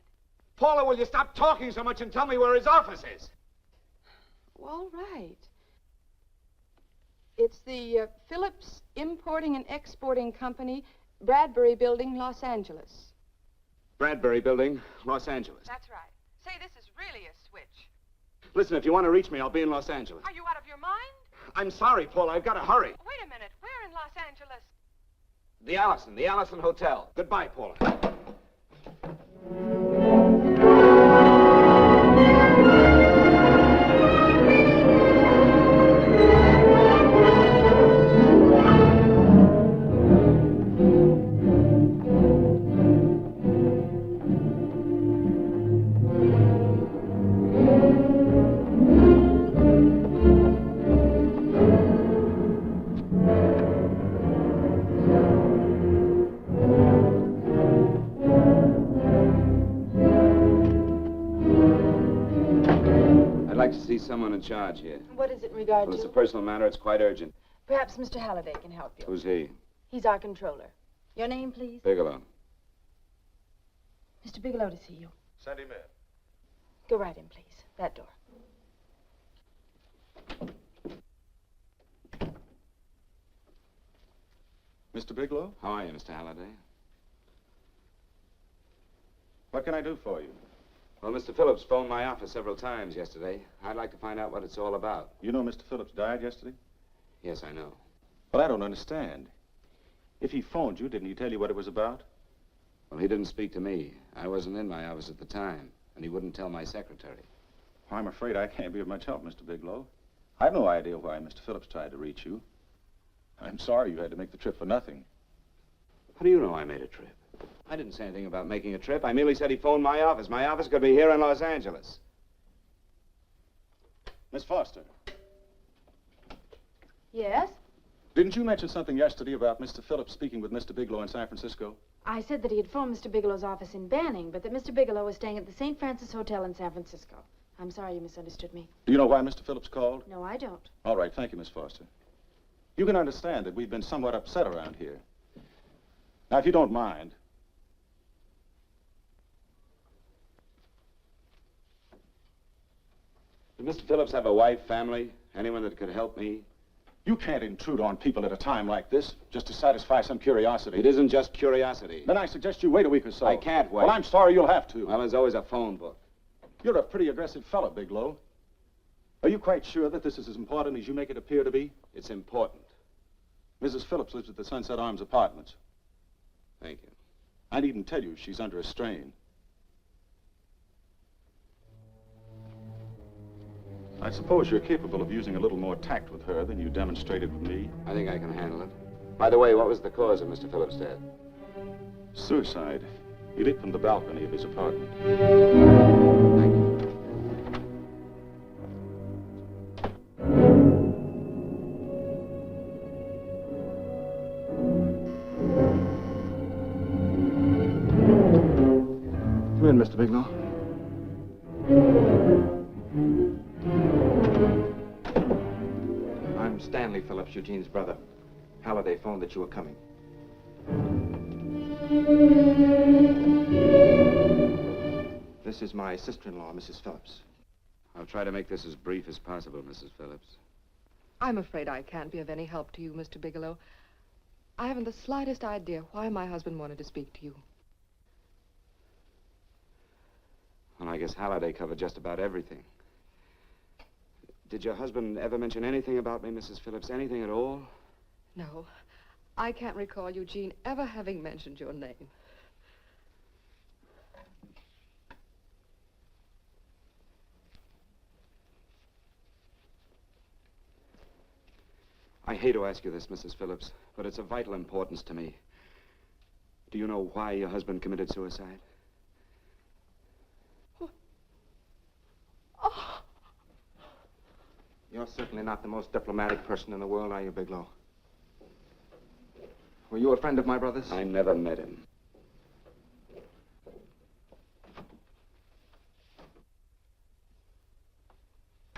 [SPEAKER 2] Paula, will you stop talking so much and tell me where his office is?
[SPEAKER 4] All right. It's the Phillips Importing and Exporting Company, Bradbury Building, Los Angeles.
[SPEAKER 2] Bradbury Building, Los Angeles.
[SPEAKER 4] That's right. Say, this is really a switch.
[SPEAKER 2] Listen, if you want to reach me, I'll be in Los Angeles.
[SPEAKER 4] Are you out of your mind?
[SPEAKER 2] I'm sorry, Paula. I've got to hurry.
[SPEAKER 4] Wait a minute. Where in Los Angeles?
[SPEAKER 2] The Allison Hotel. Goodbye, Paula. Someone in charge here.
[SPEAKER 4] What is it in regard
[SPEAKER 2] Well,
[SPEAKER 4] to?
[SPEAKER 2] it's a personal matter. It's quite urgent.
[SPEAKER 4] Perhaps Mr. Halliday can help you.
[SPEAKER 2] Who's he?
[SPEAKER 4] He's our controller. Your name, please?
[SPEAKER 2] Bigelow.
[SPEAKER 4] Mr. Bigelow to see you.
[SPEAKER 6] Send him in.
[SPEAKER 4] Go right in, please. That door.
[SPEAKER 6] Mr. Bigelow?
[SPEAKER 2] How are you, Mr. Halliday?
[SPEAKER 6] What can I do for you?
[SPEAKER 2] Well, Mr. Phillips phoned my office several times yesterday. I'd like to find out what it's all about.
[SPEAKER 6] You know Mr. Phillips died yesterday?
[SPEAKER 2] Yes, I know.
[SPEAKER 6] Well, I don't understand. If he phoned you, didn't he tell you what it was about?
[SPEAKER 2] Well, he didn't speak to me. I wasn't in my office at the time, and he wouldn't tell my secretary.
[SPEAKER 6] Well, I'm afraid I can't be of much help, Mr. Bigelow. I've no idea why Mr. Phillips tried to reach you. I'm sorry you had to make the trip for nothing.
[SPEAKER 2] How do you know I made a trip? I didn't say anything about making a trip. I merely said he phoned my office. My office could be here in Los Angeles.
[SPEAKER 6] Miss Foster,
[SPEAKER 5] Yes?
[SPEAKER 6] didn't you mention something yesterday about Mr. Phillips speaking with Mr. Bigelow in San Francisco?
[SPEAKER 20] I said that he had phoned Mr. Bigelow's office in Banning, but that Mr. Bigelow was staying at the St. Francis Hotel in San Francisco. I'm sorry you misunderstood me.
[SPEAKER 6] Do you know why Mr. Phillips called?
[SPEAKER 20] No, I don't.
[SPEAKER 6] All right, thank you, Miss Foster. You can understand that we've been somewhat upset around here. Now, if you don't mind,
[SPEAKER 2] Did Mr. Phillips have a wife, family, anyone that could help me?
[SPEAKER 6] you can't intrude on people at a time like this just to satisfy some curiosity.
[SPEAKER 2] It isn't just curiosity.
[SPEAKER 6] Then I suggest you wait a week or so.
[SPEAKER 2] I can't wait.
[SPEAKER 6] Well, I'm sorry you'll have to.
[SPEAKER 2] Well, there's always a phone book.
[SPEAKER 6] You're a pretty aggressive fellow, Bigelow. Are you quite sure that this is as important as you make it appear to be?
[SPEAKER 2] It's important.
[SPEAKER 6] Mrs. Phillips lives at the Sunset Arms Apartments.
[SPEAKER 2] Thank you.
[SPEAKER 6] I needn't tell you she's under a strain. I suppose you're capable of using a little more tact with her than you demonstrated with me.
[SPEAKER 2] I think I can handle it. By the way, what was the cause of Mr. Phillips' death?
[SPEAKER 6] Suicide. He leaped from the balcony of his apartment.
[SPEAKER 2] Thank you.
[SPEAKER 6] Come in, Mr. Bigelow.
[SPEAKER 8] I'm Stanley Phillips, Eugene's brother. Halliday phoned that you were coming. This is my sister-in-law, Mrs. Phillips.
[SPEAKER 2] I'll try to make this as brief as possible, Mrs. Phillips.
[SPEAKER 4] I'm afraid I can't be of any help to you, Mr. Bigelow. I haven't the slightest idea why my husband wanted to speak to you.
[SPEAKER 2] Well, I guess Halliday covered just about everything. Did your husband ever mention anything about me, Mrs. Phillips? Anything at all?
[SPEAKER 4] No, I can't recall Eugene ever having mentioned your name.
[SPEAKER 2] I hate to ask you this, Mrs. Phillips, but it's of vital importance to me. Do you know why your husband committed suicide?
[SPEAKER 13] Oh. You're certainly not the most diplomatic person in the world, are you, Bigelow? Were you a friend of my brother's?
[SPEAKER 2] I never met him.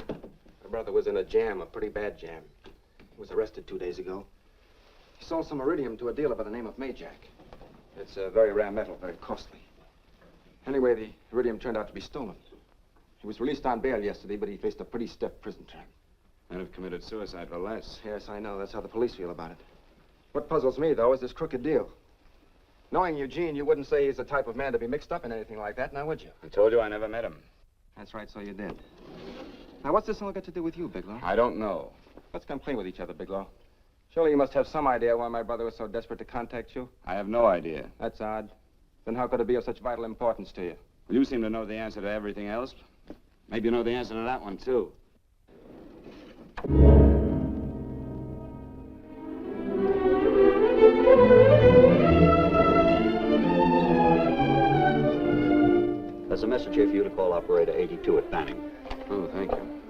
[SPEAKER 13] My brother was in a jam, a pretty bad jam. He was arrested 2 days ago. He sold some iridium to a dealer by the name of Majak. It's a very rare metal, very costly. Anyway, the iridium turned out to be stolen. He was released on bail yesterday, but he faced a pretty stiff prison term.
[SPEAKER 2] And have committed suicide for less.
[SPEAKER 13] Yes, I know. That's how the police feel about it. What puzzles me, though, is this crooked deal. Knowing Eugene, you wouldn't say he's the type of man to be mixed up in anything like that, now would you?
[SPEAKER 2] I told you I never met him.
[SPEAKER 13] That's right, so you did. Now, what's this all got to do with you, Bigelow?
[SPEAKER 2] I don't know.
[SPEAKER 13] Let's come clean with each other, Bigelow. Surely you must have some idea why my brother was so desperate to contact you?
[SPEAKER 2] I have no idea.
[SPEAKER 13] That's odd. Then how could it be of such vital importance to you?
[SPEAKER 2] Well, you seem to know the answer to everything else. Maybe you know the answer to that one, too.
[SPEAKER 3] There's a message here for you to call operator 82 at Banning.
[SPEAKER 2] Oh, thank you.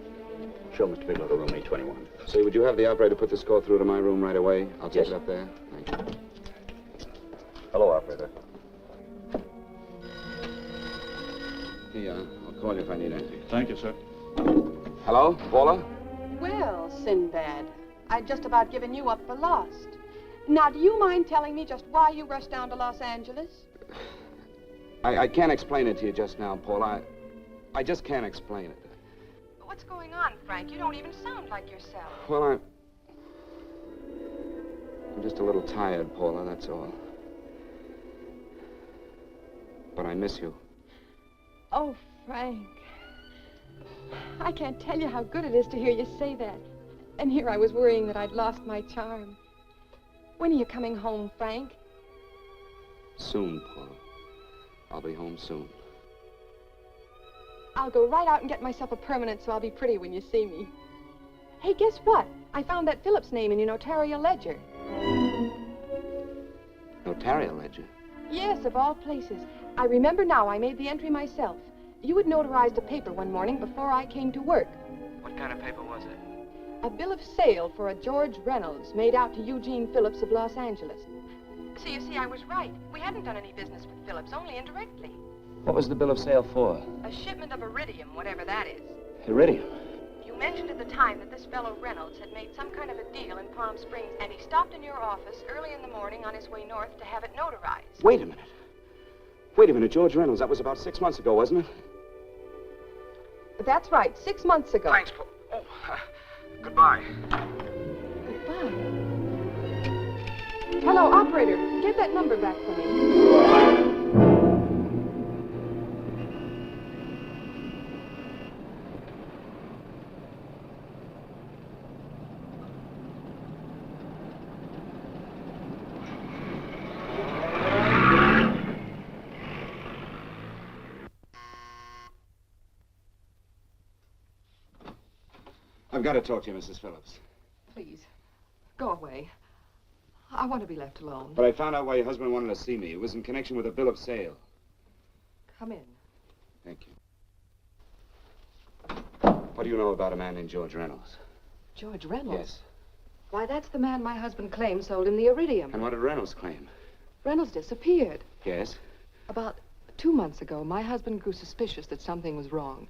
[SPEAKER 3] Show Mr. Bigelow to room 821.
[SPEAKER 2] Say, would you have the operator put this call through to my room right away? I'll take
[SPEAKER 3] Yes.
[SPEAKER 2] it up there. Thank you.
[SPEAKER 3] Hello, operator.
[SPEAKER 2] Yeah, I'll call you if I need anything.
[SPEAKER 18] Thank you, sir.
[SPEAKER 2] Hello, Paula?
[SPEAKER 4] Well, Sinbad, I'd just about given you up for lost. Now, do you mind telling me just why you rushed down to Los Angeles?
[SPEAKER 2] I can't explain it to you just now, Paula. I just can't explain it.
[SPEAKER 4] What's going on, Frank? You don't even sound like yourself.
[SPEAKER 2] Well, I'm just a little tired, Paula, that's all. But I miss you.
[SPEAKER 4] Oh, Frank. I can't tell you how good it is to hear you say that. And here I was worrying that I'd lost my charm. When are you coming home, Frank?
[SPEAKER 2] Soon, Paula. I'll be home soon.
[SPEAKER 4] I'll go right out and get myself a permanent so I'll be pretty when you see me. Hey, guess what? I found that Phillips name in your notarial ledger.
[SPEAKER 2] Notarial ledger?
[SPEAKER 4] Yes, of all places. I remember now I made the entry myself. You had notarized a paper one morning before I came to work.
[SPEAKER 2] What kind of paper was it?
[SPEAKER 4] A bill of sale for a George Reynolds made out to Eugene Phillips of Los Angeles. So you see, I was right. We hadn't done any business with Phillips, only indirectly.
[SPEAKER 2] What was the bill of sale for?
[SPEAKER 4] A shipment of iridium, whatever that is.
[SPEAKER 2] Iridium?
[SPEAKER 4] You mentioned at the time that this fellow Reynolds had made some kind of a deal in Palm Springs, and he stopped in your office early in the morning on his way north to have it notarized.
[SPEAKER 2] Wait a minute. Wait a minute, George Reynolds. That was about 6 months ago, wasn't it?
[SPEAKER 4] That's right, 6 months ago.
[SPEAKER 2] Thanks, Paul. Oh, goodbye.
[SPEAKER 4] Goodbye. Hello, operator. Get that number back for me.
[SPEAKER 2] I've got to talk to you, Mrs. Phillips.
[SPEAKER 4] Please, go away. I want to be left alone.
[SPEAKER 2] But I found out why your husband wanted to see me. It was in connection with a bill of sale.
[SPEAKER 4] Come in.
[SPEAKER 2] Thank you. What do you know about a man named George Reynolds?
[SPEAKER 4] George Reynolds?
[SPEAKER 2] Yes.
[SPEAKER 4] Why, that's the man my husband claimed sold him the iridium.
[SPEAKER 2] And what did Reynolds claim?
[SPEAKER 4] Reynolds disappeared.
[SPEAKER 2] Yes?
[SPEAKER 4] About 2 months ago, my husband grew suspicious that something was wrong.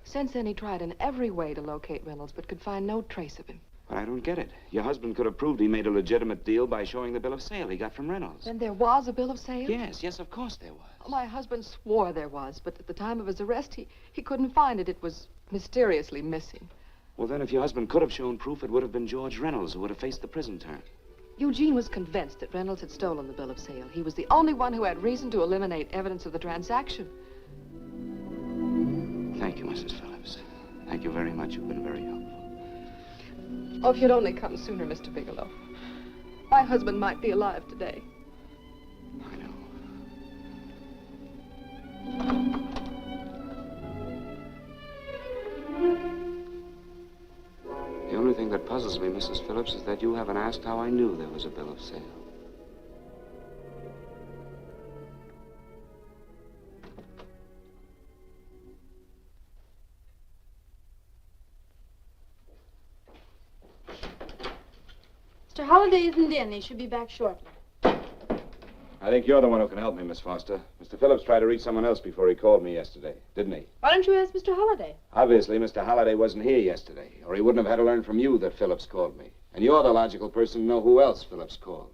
[SPEAKER 4] Since then, he tried in every way to locate Reynolds, but could find no trace of him.
[SPEAKER 2] But I don't get it. Your husband could have proved he made a legitimate deal by showing the bill of sale he got from Reynolds.
[SPEAKER 4] Then there was a bill of sale?
[SPEAKER 2] Yes, of course there was.
[SPEAKER 4] My husband swore there was, but at the time of his arrest, he couldn't find it. It was mysteriously missing.
[SPEAKER 2] Well, then, if your husband could have shown proof, it would have been George Reynolds who would have faced the prison term.
[SPEAKER 4] Eugene was convinced that Reynolds had stolen the bill of sale. He was the only one who had reason to eliminate evidence of the transaction.
[SPEAKER 2] Thank you, Mrs. Phillips. Thank you very much. You've been very helpful.
[SPEAKER 4] Oh, if you'd only come sooner, Mr. Bigelow. My husband might be alive today.
[SPEAKER 2] I know. The only thing that puzzles
[SPEAKER 21] puzzles me, Mrs. Phillips, is that you haven't asked how I knew there was a bill of sale.
[SPEAKER 20] Mr. Halliday isn't in. He should be back shortly.
[SPEAKER 6] I think you're the one who can help me, Miss Foster. Mr. Phillips tried to reach someone else before he called me yesterday, didn't he?
[SPEAKER 20] Why don't you ask Mr. Halliday?
[SPEAKER 6] Obviously, Mr. Halliday wasn't here yesterday, or he wouldn't have had to learn from you that Phillips called me. And you're the logical person to know who else Phillips called.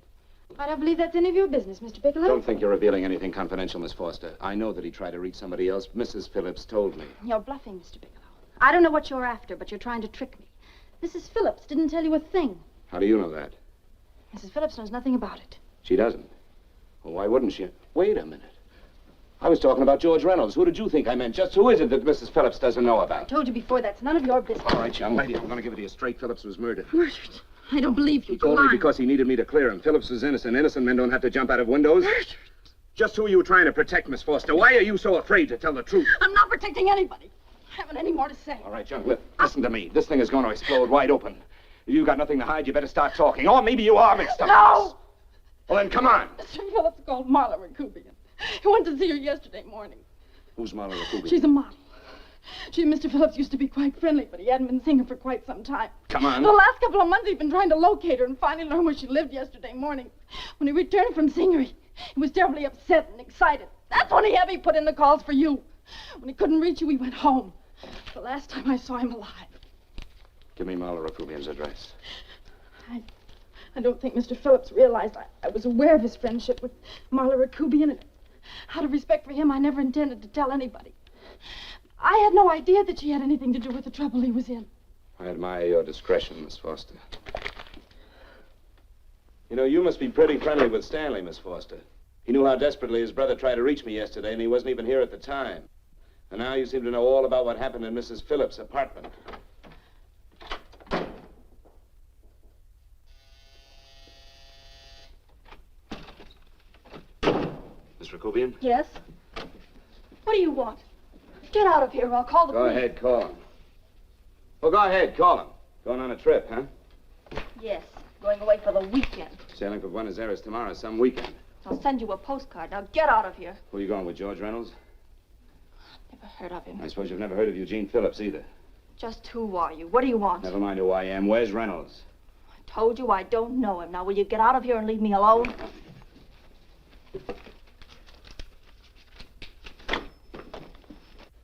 [SPEAKER 20] I don't believe that's any of your business, Mr. Bigelow.
[SPEAKER 6] Don't think you're revealing anything confidential, Miss Foster. I know that he tried to reach somebody else. Mrs. Phillips told me.
[SPEAKER 20] You're bluffing, Mr. Bigelow. I don't know what you're after, but you're trying to trick me. Mrs. Phillips didn't tell you a thing.
[SPEAKER 6] How do you know that?
[SPEAKER 20] Mrs. Phillips knows nothing about it.
[SPEAKER 6] She doesn't. Well, why wouldn't she? Wait a minute. I was talking about George Reynolds. Who did you think I meant? Just who is it that Mrs. Phillips doesn't know
[SPEAKER 20] I
[SPEAKER 6] about?
[SPEAKER 20] told you before, that's none of your business.
[SPEAKER 6] All right, young lady, I'm going to give it to you straight. Phillips was murdered.
[SPEAKER 20] Murdered? I don't believe you.
[SPEAKER 6] He told me because he needed me to clear him. Phillips was innocent. Innocent men don't have to jump out of windows.
[SPEAKER 20] Murdered?
[SPEAKER 6] Just who are you trying to protect, Miss Foster? Why are you so afraid to tell the truth?
[SPEAKER 20] I'm not protecting anybody. I haven't any more to say.
[SPEAKER 6] All right, young lady, listen to me. This thing is going to explode wide open. If you've got nothing to hide, you better start talking. Or maybe you are mixed up.
[SPEAKER 20] No!
[SPEAKER 6] Well, then come on.
[SPEAKER 9] Mr. Phillips called Marla Rakubian. He went to see her yesterday morning.
[SPEAKER 6] Who's Marla Rakubian?
[SPEAKER 9] She's a model. She and Mr. Phillips used to be quite friendly, but he hadn't been seeing her for quite some time.
[SPEAKER 6] Come on.
[SPEAKER 9] The last couple of months he'd been trying to locate her and finally learned where she lived yesterday morning. When he returned from seeing her, he was terribly upset and excited. That's when he had me put in the calls for you. When he couldn't reach you, he went home. The last time I saw him alive.
[SPEAKER 6] Give me Marla Rakubian's address.
[SPEAKER 9] I don't think Mr. Phillips realized I was aware of his friendship with Marla Rakubian, and out of respect for him, I never intended to tell anybody. I had no idea that she had anything to do with the trouble he was in.
[SPEAKER 6] I admire your discretion, Miss Foster. You know, you must be pretty friendly with Stanley, Miss Foster. He knew how desperately his brother tried to reach me yesterday, and he wasn't even here at the time. And now you seem to know all about what happened in Mrs. Phillips' apartment. Miss Rakubian?
[SPEAKER 9] Yes? What do you want? Get out of here or I'll call the
[SPEAKER 6] Go
[SPEAKER 9] police.
[SPEAKER 6] ahead, call him. Well, go ahead, call him. Going on a trip, huh?
[SPEAKER 9] Yes, going away for the weekend.
[SPEAKER 6] Sailing for Buenos Aires tomorrow, some weekend.
[SPEAKER 9] I'll send you a postcard. Now get out of here.
[SPEAKER 6] Who are you going with, George Reynolds?
[SPEAKER 9] Never heard of him.
[SPEAKER 6] I suppose you've never heard of Eugene Phillips either.
[SPEAKER 9] Just who are you? What do you want?
[SPEAKER 6] Never mind who I am. Where's Reynolds?
[SPEAKER 9] I told you I don't know him. Now will you get out of here and leave me alone?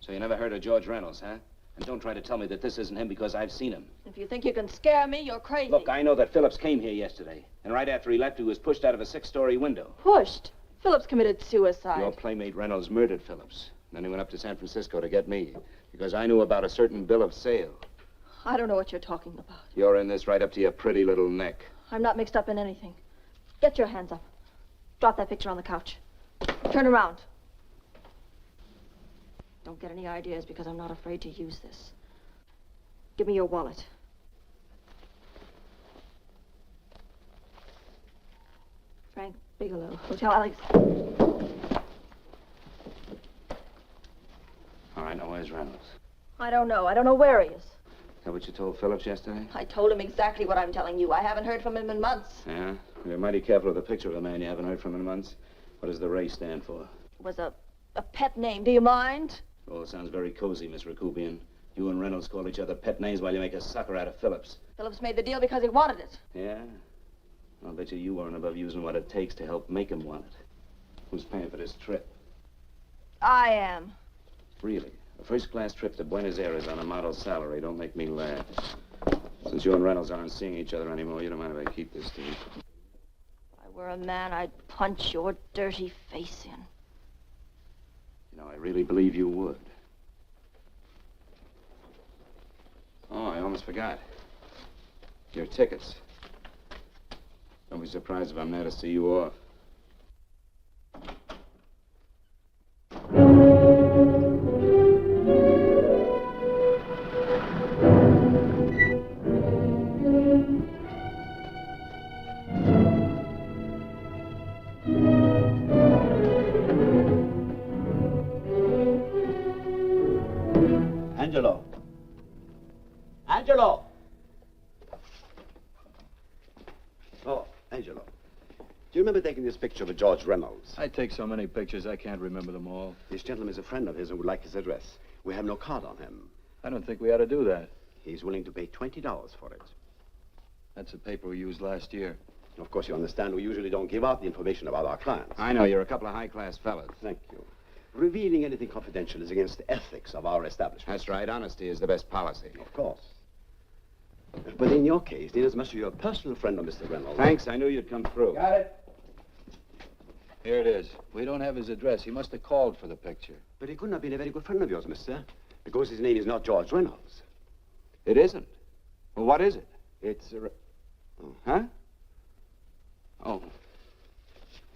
[SPEAKER 6] So you never heard of George Reynolds, huh? And don't try to tell me that this isn't him because I've seen him.
[SPEAKER 9] If you think you can scare me, you're crazy.
[SPEAKER 6] Look, I know that Phillips came here yesterday. And right after he left, he was pushed out of a 6-story window.
[SPEAKER 9] Pushed? Phillips committed suicide.
[SPEAKER 6] Your playmate Reynolds murdered Phillips. Then he went up to San Francisco to get me. Because I knew about a certain bill of sale.
[SPEAKER 9] I don't know what you're talking about.
[SPEAKER 6] You're in this right up to your pretty little neck.
[SPEAKER 9] I'm not mixed up in anything. Get your hands up. Drop that picture on the couch. Turn around. Don't get any ideas because I'm not afraid to use this. Give me your wallet. Frank Bigelow, Hotel Alex.
[SPEAKER 6] All right, now where's Reynolds?
[SPEAKER 9] I don't know. I don't know where he is.
[SPEAKER 6] Is that what you told Phillips yesterday?
[SPEAKER 9] I told him exactly what I'm telling you. I haven't heard from him in months.
[SPEAKER 6] Yeah? You're mighty careful of the picture of a man you haven't heard from in months. What does the Ray stand for?
[SPEAKER 9] It was a pet name. Do you mind?
[SPEAKER 6] Oh, it sounds very cozy, Miss Rakubian. You and Reynolds call each other pet names while you make a sucker out of Phillips.
[SPEAKER 9] Phillips made the deal because he wanted it.
[SPEAKER 6] Yeah? I'll bet you weren't above using what it takes to help make him want it. Who's paying for this trip?
[SPEAKER 9] I am.
[SPEAKER 6] Really? A first-class trip to Buenos Aires on a model salary. Don't make me laugh. Since you and Reynolds aren't seeing each other anymore, you don't mind if I keep this to you.
[SPEAKER 9] If I were a man, I'd punch your dirty face in.
[SPEAKER 6] You know, I really believe you would. Oh, I almost forgot. Your tickets. Don't be surprised if I'm there to see you off.
[SPEAKER 22] Angelo. Angelo!
[SPEAKER 1] remember taking this picture of George Reynolds?
[SPEAKER 11] I take so many pictures, I can't remember them all.
[SPEAKER 1] This gentleman is a friend of his and would like his address. We have no card on him.
[SPEAKER 11] I don't think we ought to do that.
[SPEAKER 1] He's willing to pay $20 for it.
[SPEAKER 11] That's the paper we used last year.
[SPEAKER 1] Of course, you understand we usually don't give out the information about our clients.
[SPEAKER 6] I know, you're a couple of high-class fellas.
[SPEAKER 1] Thank you. Revealing anything confidential is against the ethics of our establishment.
[SPEAKER 6] That's right. Honesty is the best policy.
[SPEAKER 1] Of course. But in your case, inasmuch as you're a personal friend of Mr. Reynolds...
[SPEAKER 6] Thanks. I knew you'd come through.
[SPEAKER 11] Got it. Here it is. We don't have his address. He must have called for the picture.
[SPEAKER 1] But he couldn't have been a very good friend of yours, mister, because his name is not George Reynolds.
[SPEAKER 6] It isn't? Well, what is it?
[SPEAKER 1] It's a...
[SPEAKER 6] Huh? Oh.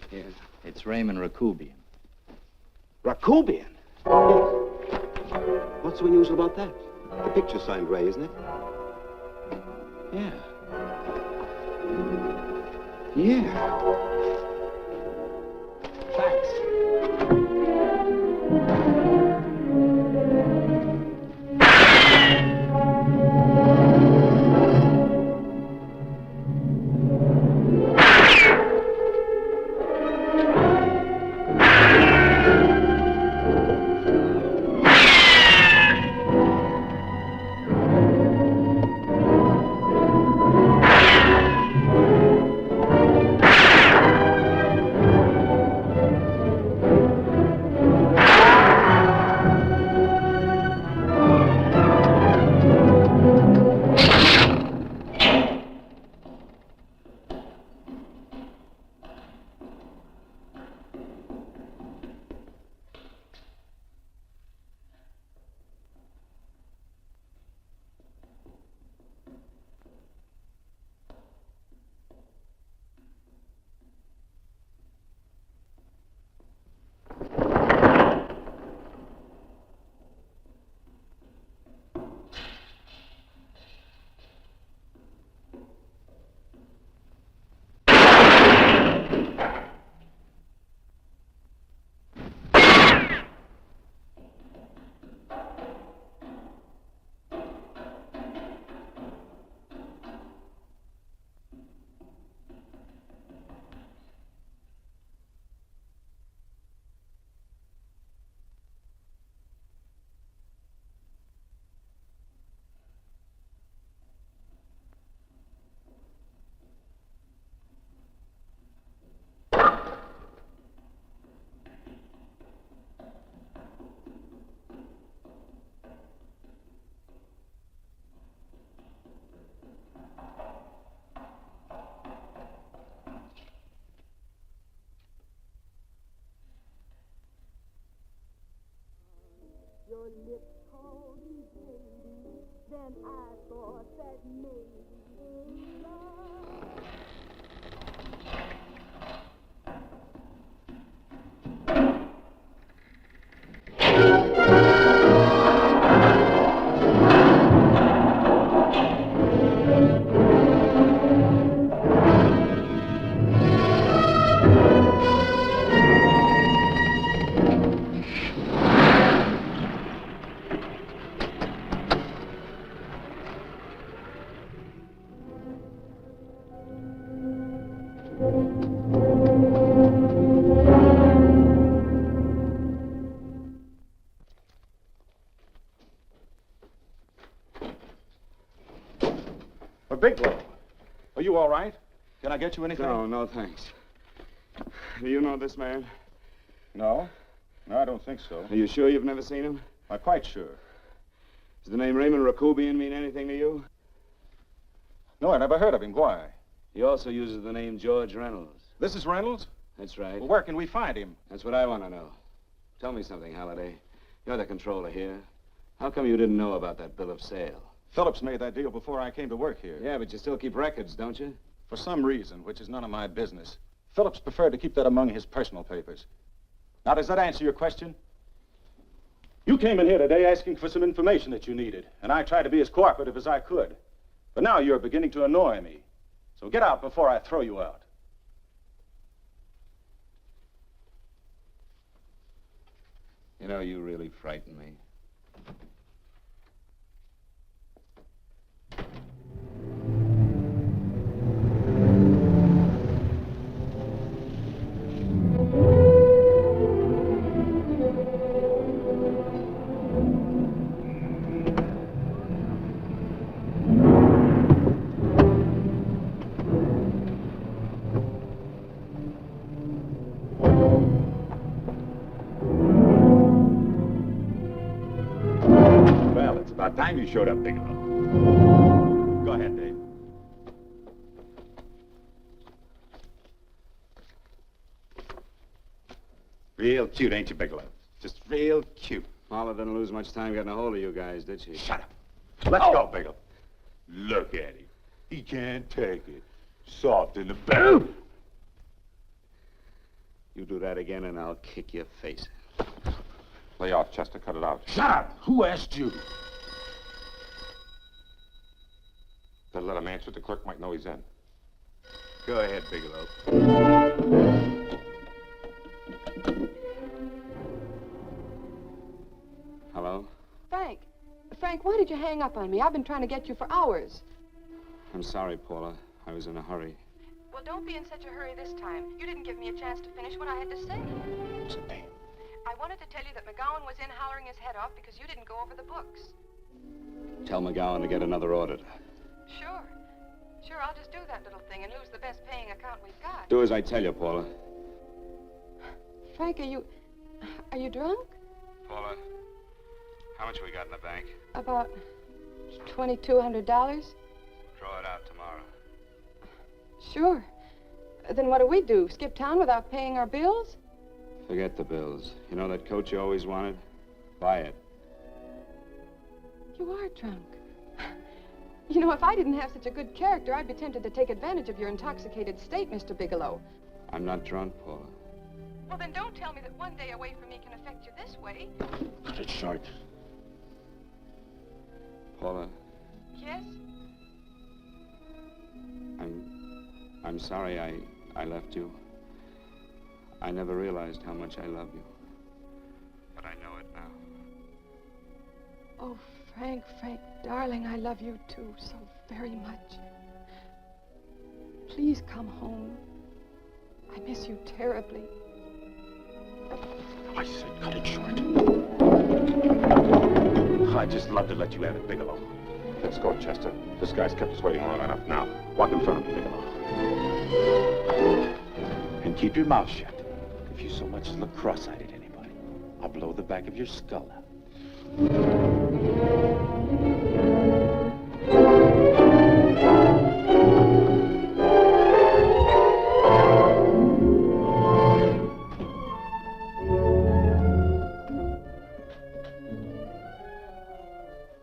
[SPEAKER 11] Here. It's Raymond Rakubian.
[SPEAKER 6] Rakubian?
[SPEAKER 1] What's so unusual about that? The picture's signed Ray, isn't it?
[SPEAKER 6] Yeah. Yeah. Thanks.
[SPEAKER 16] Your lips called me baby, then I thought that maybe love.
[SPEAKER 8] Bigelow, are you all right? Can I get you anything?
[SPEAKER 6] No, thanks. Do you know this man?
[SPEAKER 8] No, I don't think so.
[SPEAKER 6] Are you sure you've never seen him?
[SPEAKER 8] I'm quite sure.
[SPEAKER 6] Does the name Raymond Rakubian mean anything to you?
[SPEAKER 8] No, I never heard of him. Why?
[SPEAKER 6] He also uses the name George Reynolds.
[SPEAKER 8] This is Reynolds?
[SPEAKER 6] That's right.
[SPEAKER 8] Well, where can we find him?
[SPEAKER 6] That's what I want to know. Tell me something, Halliday. You're the controller here. How come you didn't know about that bill of sale?
[SPEAKER 8] Phillips made that deal before I came to work here.
[SPEAKER 6] Yeah, but you still keep records, don't you?
[SPEAKER 8] For some reason, which is none of my business, Phillips preferred to keep that among his personal papers. Now, does that answer your question? You came in here today asking for some information that you needed, and I tried to be as cooperative as I could. But now you're beginning to annoy me. So get out before I throw you out.
[SPEAKER 6] You know, you really frighten me.
[SPEAKER 14] time you showed up, Bigelow. Go ahead, Dave. Real cute, ain't you, Bigelow? Just real cute.
[SPEAKER 6] Marla didn't lose much time getting a hold of you guys, did she?
[SPEAKER 14] Shut up. Let's go, Bigelow. Look at him. He can't take it. Soft in the back.
[SPEAKER 6] You do that again and I'll kick your face.
[SPEAKER 14] Lay off, Chester. Cut it out.
[SPEAKER 7] Shut up! Who asked you?
[SPEAKER 14] Better let him answer. The clerk might know he's in.
[SPEAKER 6] Go ahead, Bigelow. Hello?
[SPEAKER 4] Frank. Frank, why did you hang up on me? I've been trying to get you for hours.
[SPEAKER 6] I'm sorry, Paula. I was in a hurry.
[SPEAKER 4] Well, don't be in such a hurry this time. You didn't give me a chance to finish what I had to say.
[SPEAKER 7] What's the name?
[SPEAKER 4] I wanted to tell you that McGowan was in hollering his head off because you didn't go over the books.
[SPEAKER 6] Tell McGowan to get another auditor.
[SPEAKER 4] Sure. Sure, I'll just do that little thing and lose the best paying account we've got.
[SPEAKER 6] Do as I tell you, Paula.
[SPEAKER 4] Frank, are you drunk?
[SPEAKER 6] Paula, how much we got in the bank?
[SPEAKER 4] About $2,200.
[SPEAKER 6] Draw it out tomorrow.
[SPEAKER 4] Sure. Then what do? Skip town without paying our bills?
[SPEAKER 6] Forget the bills. You know that coat you always wanted? Buy it.
[SPEAKER 4] You are drunk. You know, if I didn't have such a good character, I'd be tempted to take advantage of your intoxicated state, Mr. Bigelow.
[SPEAKER 6] I'm not drunk, Paula.
[SPEAKER 4] Well, then don't tell me that one day away from me can affect you this way.
[SPEAKER 7] Cut it short.
[SPEAKER 6] Paula,
[SPEAKER 4] Yes?
[SPEAKER 6] I'm sorry I left you. I never realized how much I love you. But I know it now.
[SPEAKER 4] Oh, Frank, darling, I love you too so very much. Please come home. I miss you terribly.
[SPEAKER 7] I said cut it short. I'd just love to let you have it, Bigelow.
[SPEAKER 14] Let's go, Chester. This guy's kept us waiting long enough now. Walk in front of me, Bigelow.
[SPEAKER 7] And keep your mouth shut. If you so much as look cross-eyed at anybody, I'll blow the back of your skull out.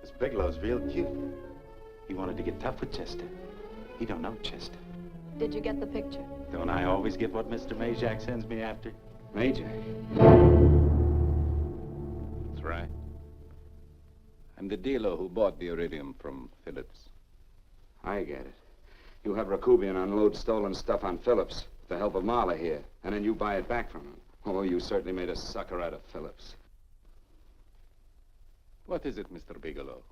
[SPEAKER 8] This Bigelow's real cute. He wanted to get tough with Chester. He don't know Chester.
[SPEAKER 4] Did you get the picture?
[SPEAKER 8] Don't I always get what Mr. Majak sends me after?
[SPEAKER 6] Majak?
[SPEAKER 22] That's right. I'm the dealer who bought the iridium from Phillips.
[SPEAKER 6] I get it. You have Rakubian unload stolen stuff on Phillips with the help of Marla here, and then you buy it back from him. Oh, you certainly made a sucker out of Phillips.
[SPEAKER 22] What is it, Mr. Bigelow?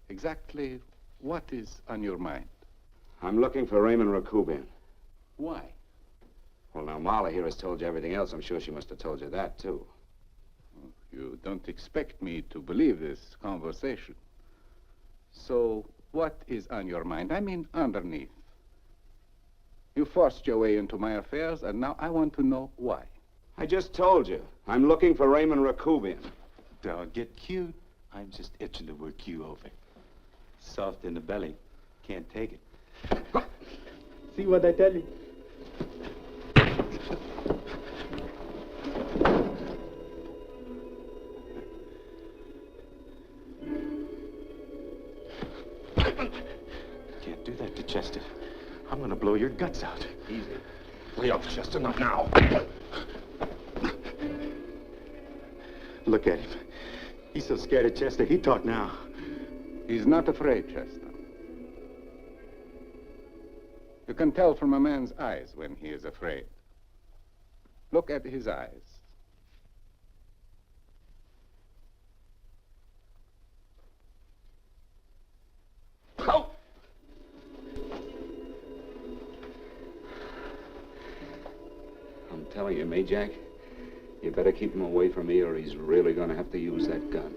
[SPEAKER 22] Exactly what is on your mind?
[SPEAKER 6] I'm looking for Raymond Rakubian.
[SPEAKER 22] Why?
[SPEAKER 6] Well, now, Marla here has told you everything else. I'm sure she must have told you that, too.
[SPEAKER 22] You don't expect me to believe this conversation. So, what is on your mind? I mean, underneath. You forced your way into my affairs, and now I want to know why.
[SPEAKER 6] I just told you. I'm looking for Raymond Rakubian.
[SPEAKER 8] Don't get cute. I'm just itching to work you over. Soft in the belly. Can't take it.
[SPEAKER 2] See what I tell you?
[SPEAKER 8] Can't do that to Chester. I'm gonna blow your guts out.
[SPEAKER 7] Easy. Lay off, Chester, not now.
[SPEAKER 8] Look at him. He's so scared of Chester, he talk now.
[SPEAKER 22] He's not afraid, Chester. You can tell from a man's eyes when he is afraid. Look at his eyes.
[SPEAKER 6] Oh! I'm telling you, Majak, you better keep him away from me or he's really going to have to use that gun.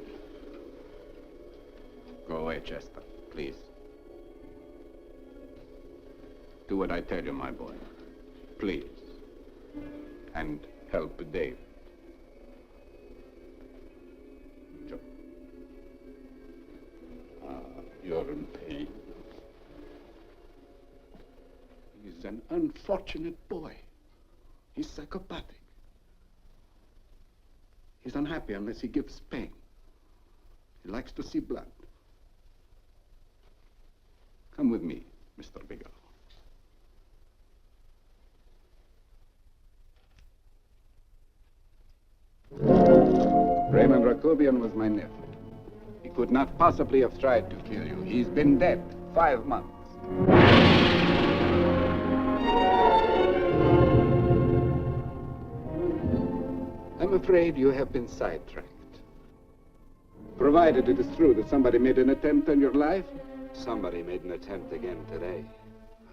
[SPEAKER 22] Go away, Chester, please. Do what I tell you, my boy. Please. And help Dave. You're in pain. He's an unfortunate boy. He's psychopathic. He's unhappy unless he gives pain. He likes to see blood. Come with me, Mr. Bigelow. Raymond Rakubian was my nephew. He could not possibly have tried to kill you. He's been dead 5 months. I'm afraid you have been sidetracked. Provided it is true that somebody made an attempt on your life.
[SPEAKER 21] Somebody made an attempt again today.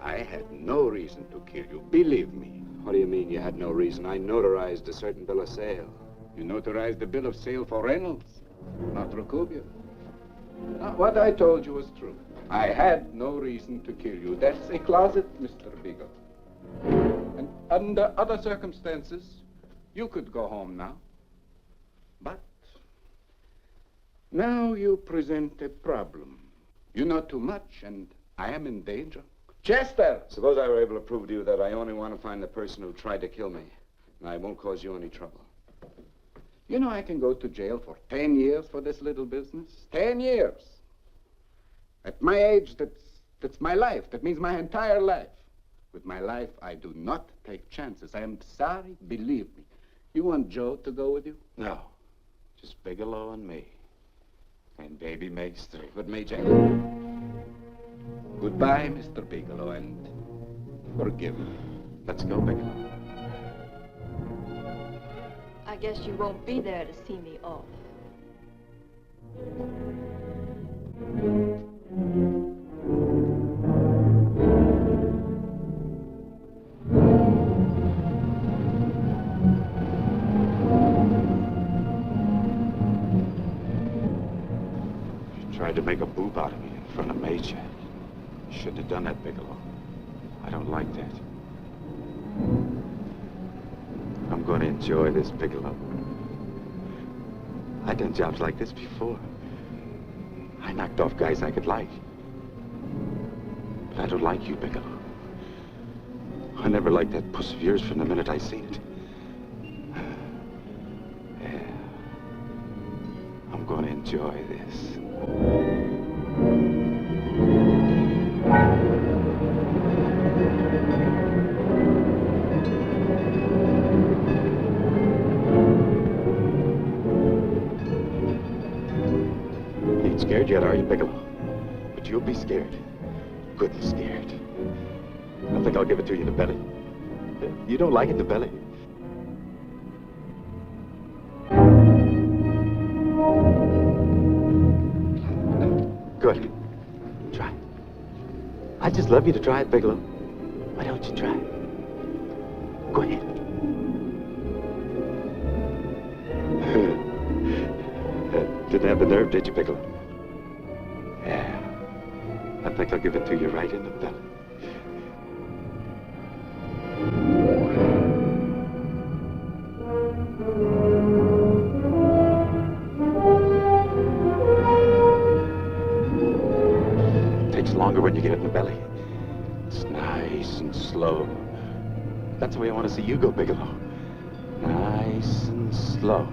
[SPEAKER 22] I had no reason to kill you, believe me.
[SPEAKER 21] What do you mean you had no reason? I notarized a certain bill of sale.
[SPEAKER 22] You notarized the bill of sale for Reynolds, not Rakubian. What I told you was true. I had no reason to kill you. That's a closet, Mr. Bigelow. And under other circumstances, you could go home now. But now you present a problem. You know too much, and I am in danger. Chester!
[SPEAKER 21] Suppose I were able to prove to you that I only want to find the person who tried to kill me, and I won't cause you any trouble.
[SPEAKER 22] You know I can go to jail for 10 years for this little business. 10 years. At my age, that's my life. That means my entire life. With my life, I do not take chances. I am sorry, believe me. You want Joe to go with you?
[SPEAKER 7] No. Just Bigelow and me. And baby Mace too.
[SPEAKER 21] But Majak...
[SPEAKER 22] Goodbye, Mr. Bigelow, and forgive me.
[SPEAKER 7] Let's go, Bigelow.
[SPEAKER 4] I guess you won't be there to see me off.
[SPEAKER 7] You tried to make a boob out of me in front of Majak. You shouldn't have done that, Bigelow. I don't like that. I'm going to enjoy this, Bigelow. I've done jobs like this before. I knocked off guys I could like. But I don't like you, Bigelow. I never liked that puss of yours from the minute I seen it. Yeah. I'm going to enjoy this. Scared yet, are you, Bigelow? But you'll be scared. Good and scared. I think I'll give it to you in the belly. You don't like it in the belly? Good. Try. I just love you to try it, Bigelow. Why don't you try it? Go ahead. Didn't have the nerve, did you, Bigelow? Yeah. I think I'll give it to you right in the belly. It takes longer when you get it in the belly. It's nice and slow. That's the way I want to see you go, Bigelow. Nice and slow.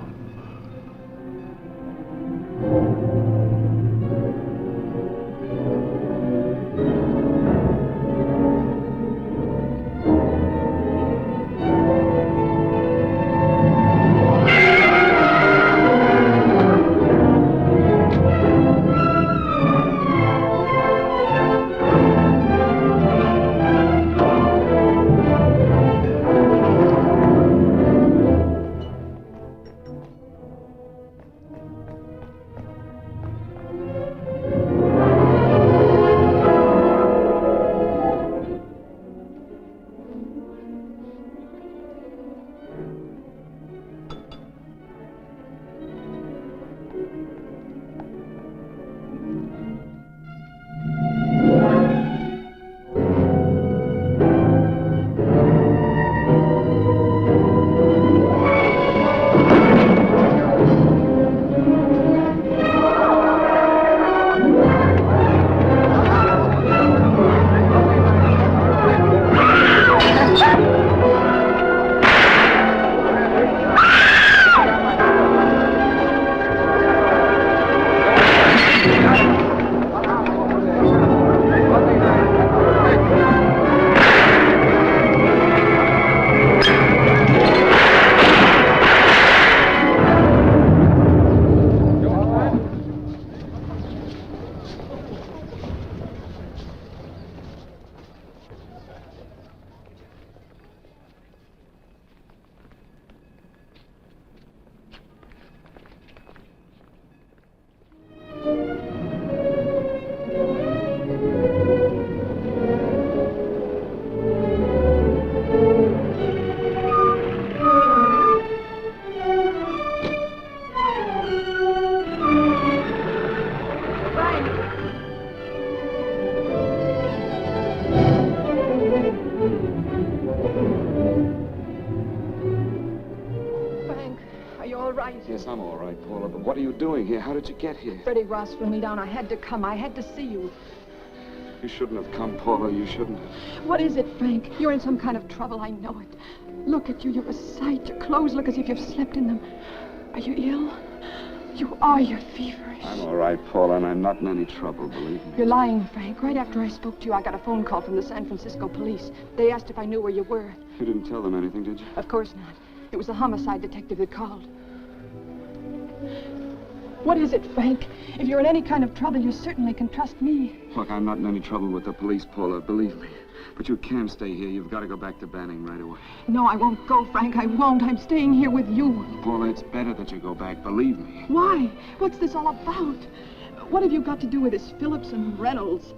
[SPEAKER 4] Frank, are you all right?
[SPEAKER 21] Yes, I'm all right, Paula, but what are you doing here? How did you get here?
[SPEAKER 4] Freddie Ross flew me down. I had to come. I had to see you.
[SPEAKER 21] You shouldn't have come, Paula. You shouldn't have.
[SPEAKER 4] What is it, Frank? You're in some kind of trouble. I know it. Look at you. You're a sight. Your clothes look as if you've slept in them. Are you ill? You are. You're feverish.
[SPEAKER 21] I'm all right, Paula, and I'm not in any trouble, believe me.
[SPEAKER 4] You're lying, Frank. Right after I spoke to you, I got a phone call from the San Francisco police. They asked if I knew where you were.
[SPEAKER 21] You didn't tell them anything, did you?
[SPEAKER 4] Of course not. It was the homicide detective that called. What is it, Frank? If you're in any kind of trouble, you certainly can trust me.
[SPEAKER 21] Look, I'm not in any trouble with the police, Paula, believe me. But you can't stay here. You've got to go back to Banning right away.
[SPEAKER 4] No, I won't go, Frank. I won't. I'm staying here with you.
[SPEAKER 21] Paula, it's better that you go back, believe me.
[SPEAKER 4] Why? What's this all about? What have you got to do with this Phillips and Reynolds?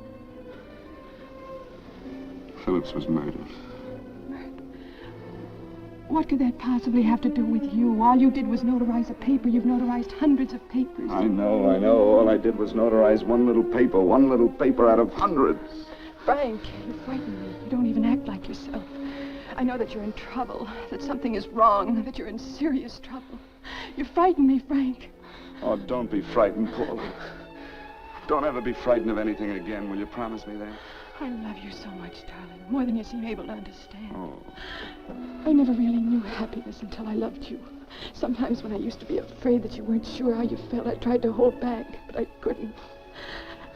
[SPEAKER 21] Phillips was murdered.
[SPEAKER 4] What could that possibly have to do with you? All you did was notarize a paper. You've notarized hundreds of papers.
[SPEAKER 21] I know. All I did was notarize one little paper out of hundreds.
[SPEAKER 4] Frank, you frighten me. You don't even act like yourself. I know that you're in trouble, that something is wrong, that you're in serious trouble. You frighten me, Frank.
[SPEAKER 21] Oh, don't be frightened, Paula. Don't ever be frightened of anything again. Will you promise me that?
[SPEAKER 4] I love you so much, darling, more than you seem able to understand.
[SPEAKER 21] Oh.
[SPEAKER 4] I never really knew happiness until I loved you. Sometimes when I used to be afraid that you weren't sure how you felt, I tried to hold back, but I couldn't.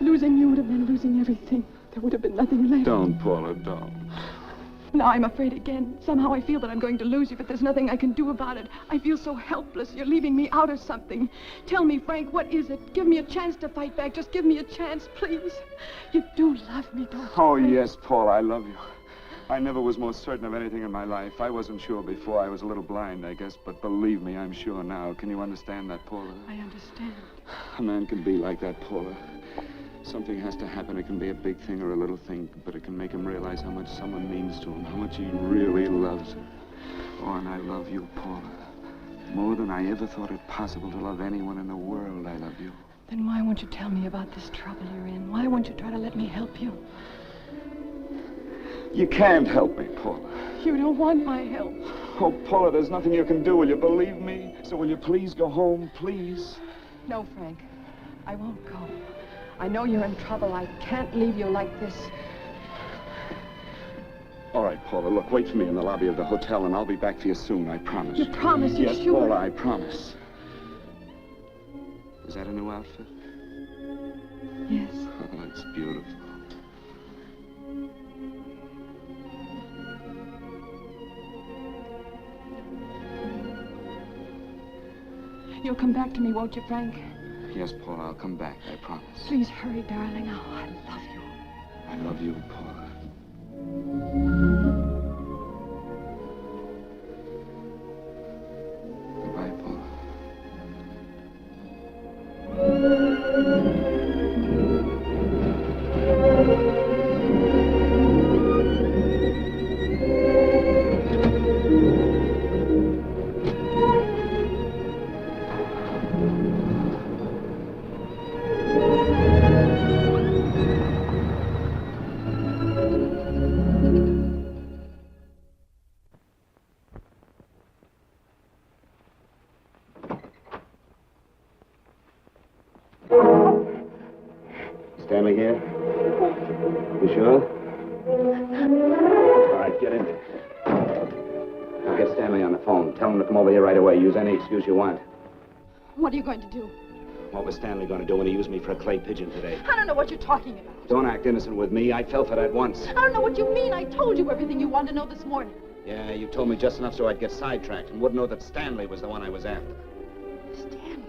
[SPEAKER 4] Losing you would have been losing everything. There would have been nothing left.
[SPEAKER 21] Don't, Paula, don't.
[SPEAKER 4] Now I'm afraid again. Somehow I feel that I'm going to lose you, but there's nothing I can do about it. I feel so helpless. You're leaving me out of something. Tell me, Frank, what is it? Give me a chance to fight back. Just give me a chance, please. You do love me, don't you?
[SPEAKER 21] Oh, yes, Paula, I love you. I never was more certain of anything in my life. I wasn't sure before. I was a little blind, I guess, but believe me, I'm sure now. Can you understand that, Paula?
[SPEAKER 4] I understand.
[SPEAKER 21] A man can be like that, Paula. Something has to happen. It can be a big thing or a little thing, but it can make him realize how much someone means to him, how much he really loves her. Oh, and I love you, Paula. More than I ever thought it possible to love anyone in the world, I love you.
[SPEAKER 4] Then why won't you tell me about this trouble you're in? Why won't you try to let me help you?
[SPEAKER 21] You can't help me, Paula.
[SPEAKER 4] You don't want my help.
[SPEAKER 21] Oh, Paula, there's nothing you can do. Will you believe me? So will you please go home, please?
[SPEAKER 4] No, Frank. I won't go. I know you're in trouble. I can't leave you like this.
[SPEAKER 21] All right, Paula, look, wait for me in the lobby of the hotel, and I'll be back for you soon, I promise.
[SPEAKER 4] You promise? You're
[SPEAKER 21] yes,
[SPEAKER 4] sure?
[SPEAKER 21] Paula, I promise. Is that a new outfit?
[SPEAKER 4] Yes.
[SPEAKER 21] Oh, it's beautiful.
[SPEAKER 4] You'll come back to me, won't you, Frank?
[SPEAKER 21] Yes, Paula, I'll come back, I promise.
[SPEAKER 4] Please hurry, darling. Oh, I love you.
[SPEAKER 21] I love you, Paula. Goodbye, Paula. Stanley here? You sure? All right, get in there. Now get Stanley on the phone. Tell him to come over here right away. Use any excuse you want.
[SPEAKER 9] What are you going to do?
[SPEAKER 21] What was Stanley going to do when he used me for a clay pigeon today?
[SPEAKER 9] I don't know what you're talking about.
[SPEAKER 21] Don't act innocent with me. I fell for that once.
[SPEAKER 9] I don't know what you mean. I told you everything you wanted to know this morning.
[SPEAKER 21] Yeah, you told me just enough so I'd get sidetracked and wouldn't know that Stanley was the one I was after.
[SPEAKER 9] Stanley?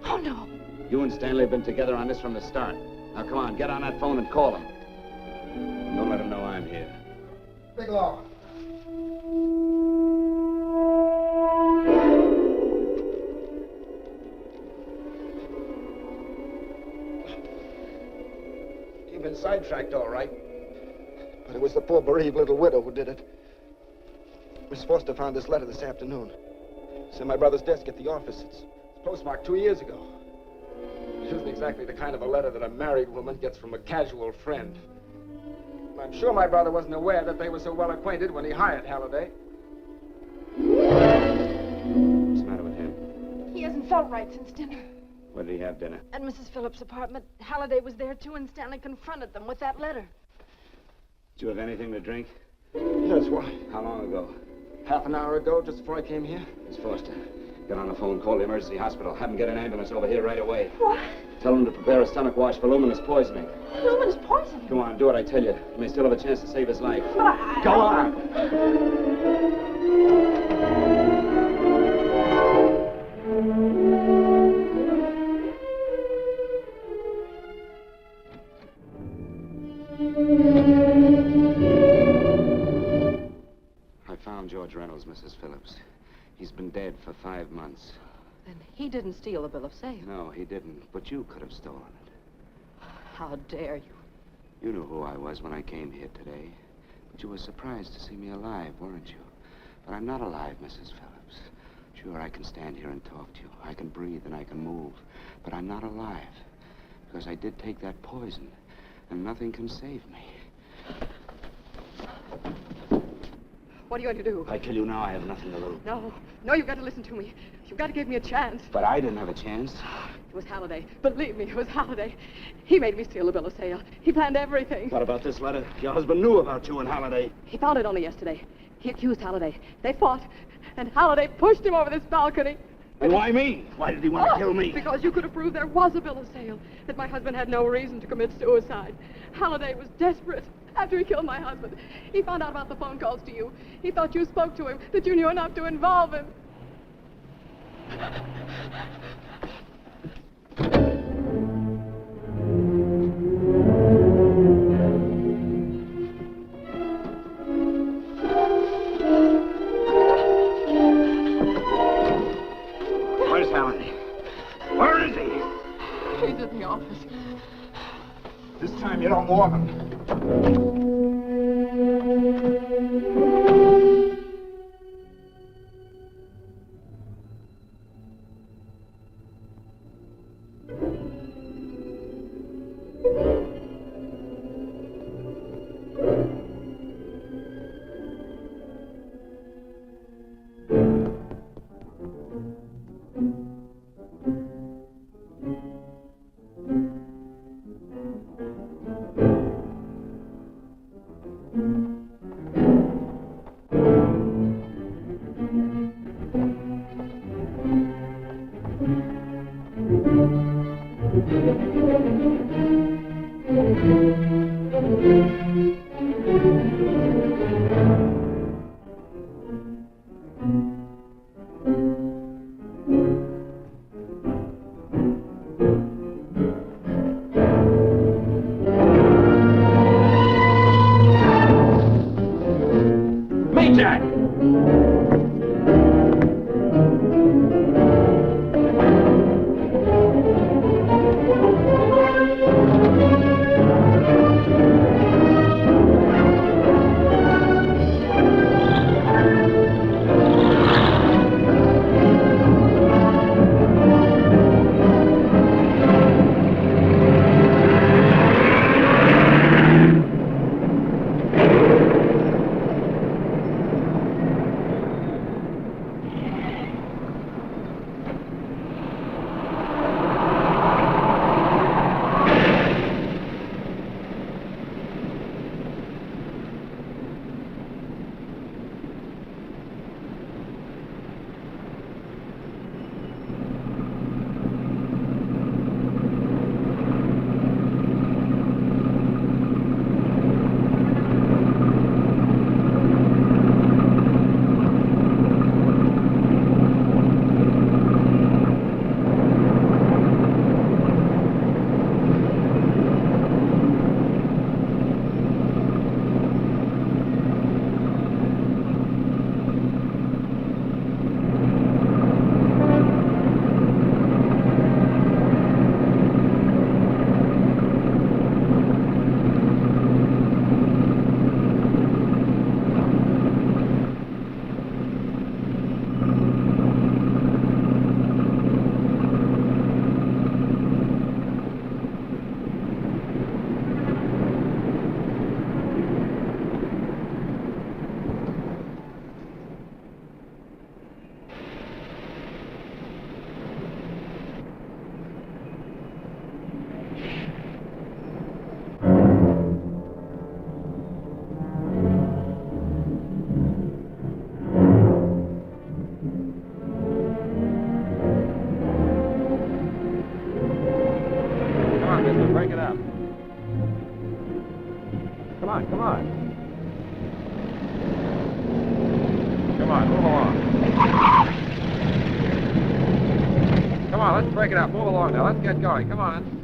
[SPEAKER 9] Oh, no.
[SPEAKER 21] You and Stanley have been together on this from the start. Now, come on, get on that phone and call him. Don't let him know I'm here.
[SPEAKER 15] Bigelow.
[SPEAKER 13] You've been sidetracked, all right. But it was the poor bereaved little widow who did it. Miss Forster found this letter this afternoon. It's in my brother's desk at the office. It's postmarked 2 years ago. It isn't exactly the kind of a letter that a married woman gets from a casual friend. I'm sure my brother wasn't aware that they were so well acquainted when he hired Halliday.
[SPEAKER 20] hadn't felt right since dinner.
[SPEAKER 6] Where did he have dinner?
[SPEAKER 20] At Mrs. Phillips' apartment. Halliday was there, too, and Stanley confronted them with that letter.
[SPEAKER 6] Did you have anything to drink?
[SPEAKER 13] Yes, why?
[SPEAKER 6] How long ago?
[SPEAKER 13] Half an hour ago, just before I came here.
[SPEAKER 6] Miss Forrester, get on the phone, call the emergency hospital. Have them get an ambulance over here right away.
[SPEAKER 20] What?
[SPEAKER 6] Tell them to prepare a stomach wash for luminous poisoning.
[SPEAKER 20] Luminous poisoning?
[SPEAKER 6] Come on, do what I tell you. You may still have a chance to save his life.
[SPEAKER 20] But
[SPEAKER 6] Go on! I found George Reynolds, Mrs. Phillips. He's been dead for 5 months.
[SPEAKER 4] Then he didn't steal the bill of sale.
[SPEAKER 6] No, he didn't. But you could have stolen it.
[SPEAKER 4] How dare you?
[SPEAKER 6] You knew who I was when I came here today. But you were surprised to see me alive, weren't you? But I'm not alive, Mrs. Phillips. Sure, I can stand here and talk to you. I can breathe and I can move. But I'm not alive. Because I did take that poison. And nothing can save me.
[SPEAKER 4] What are you going to do?
[SPEAKER 6] I tell you now, I have nothing to lose.
[SPEAKER 4] No, you've got to listen to me. You've got to give me a chance.
[SPEAKER 6] But I didn't have a chance.
[SPEAKER 4] It was Halliday. Believe me, it was Halliday. He made me steal the bill of sale. He planned everything.
[SPEAKER 6] What about this letter? Your husband knew about you and Halliday.
[SPEAKER 4] He found it only yesterday. He accused Halliday. They fought, and Halliday pushed him over this balcony.
[SPEAKER 6] And why me? Why did he want to kill me?
[SPEAKER 4] Because you could have proved there was a bill of sale, that my husband had no reason to commit suicide. Halliday was desperate. After he killed my husband, he found out about the phone calls to you. He thought you spoke to him, that you knew enough to involve him.
[SPEAKER 6] Where's Halliday? Where is he?
[SPEAKER 4] He's in the office.
[SPEAKER 6] This time you don't warn him.
[SPEAKER 13] on, move along. Come on, let's break it up. Move along now. Let's get going. Come on.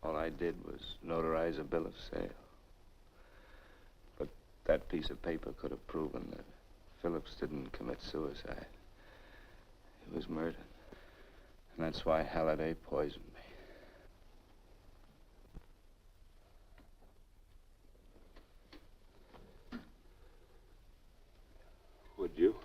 [SPEAKER 6] All I did was notarize a bill of sale. But that piece of paper could have proven that Phillips didn't commit suicide. He was murdered. And that's why Halliday poisoned me.
[SPEAKER 7] Would you?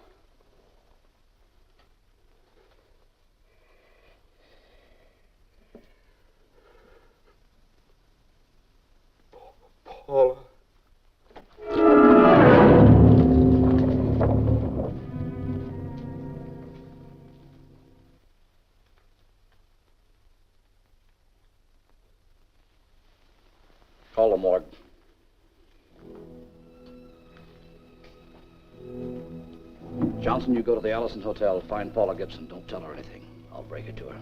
[SPEAKER 13] Paula.
[SPEAKER 3] Call the morgue. Johnson, you go to the Allison Hotel, find Paula Gibson. Don't tell her anything. I'll break it to her.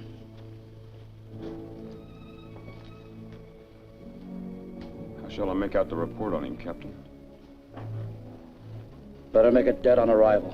[SPEAKER 7] How shall I make out the report on him, Captain?
[SPEAKER 3] Better make it dead on arrival.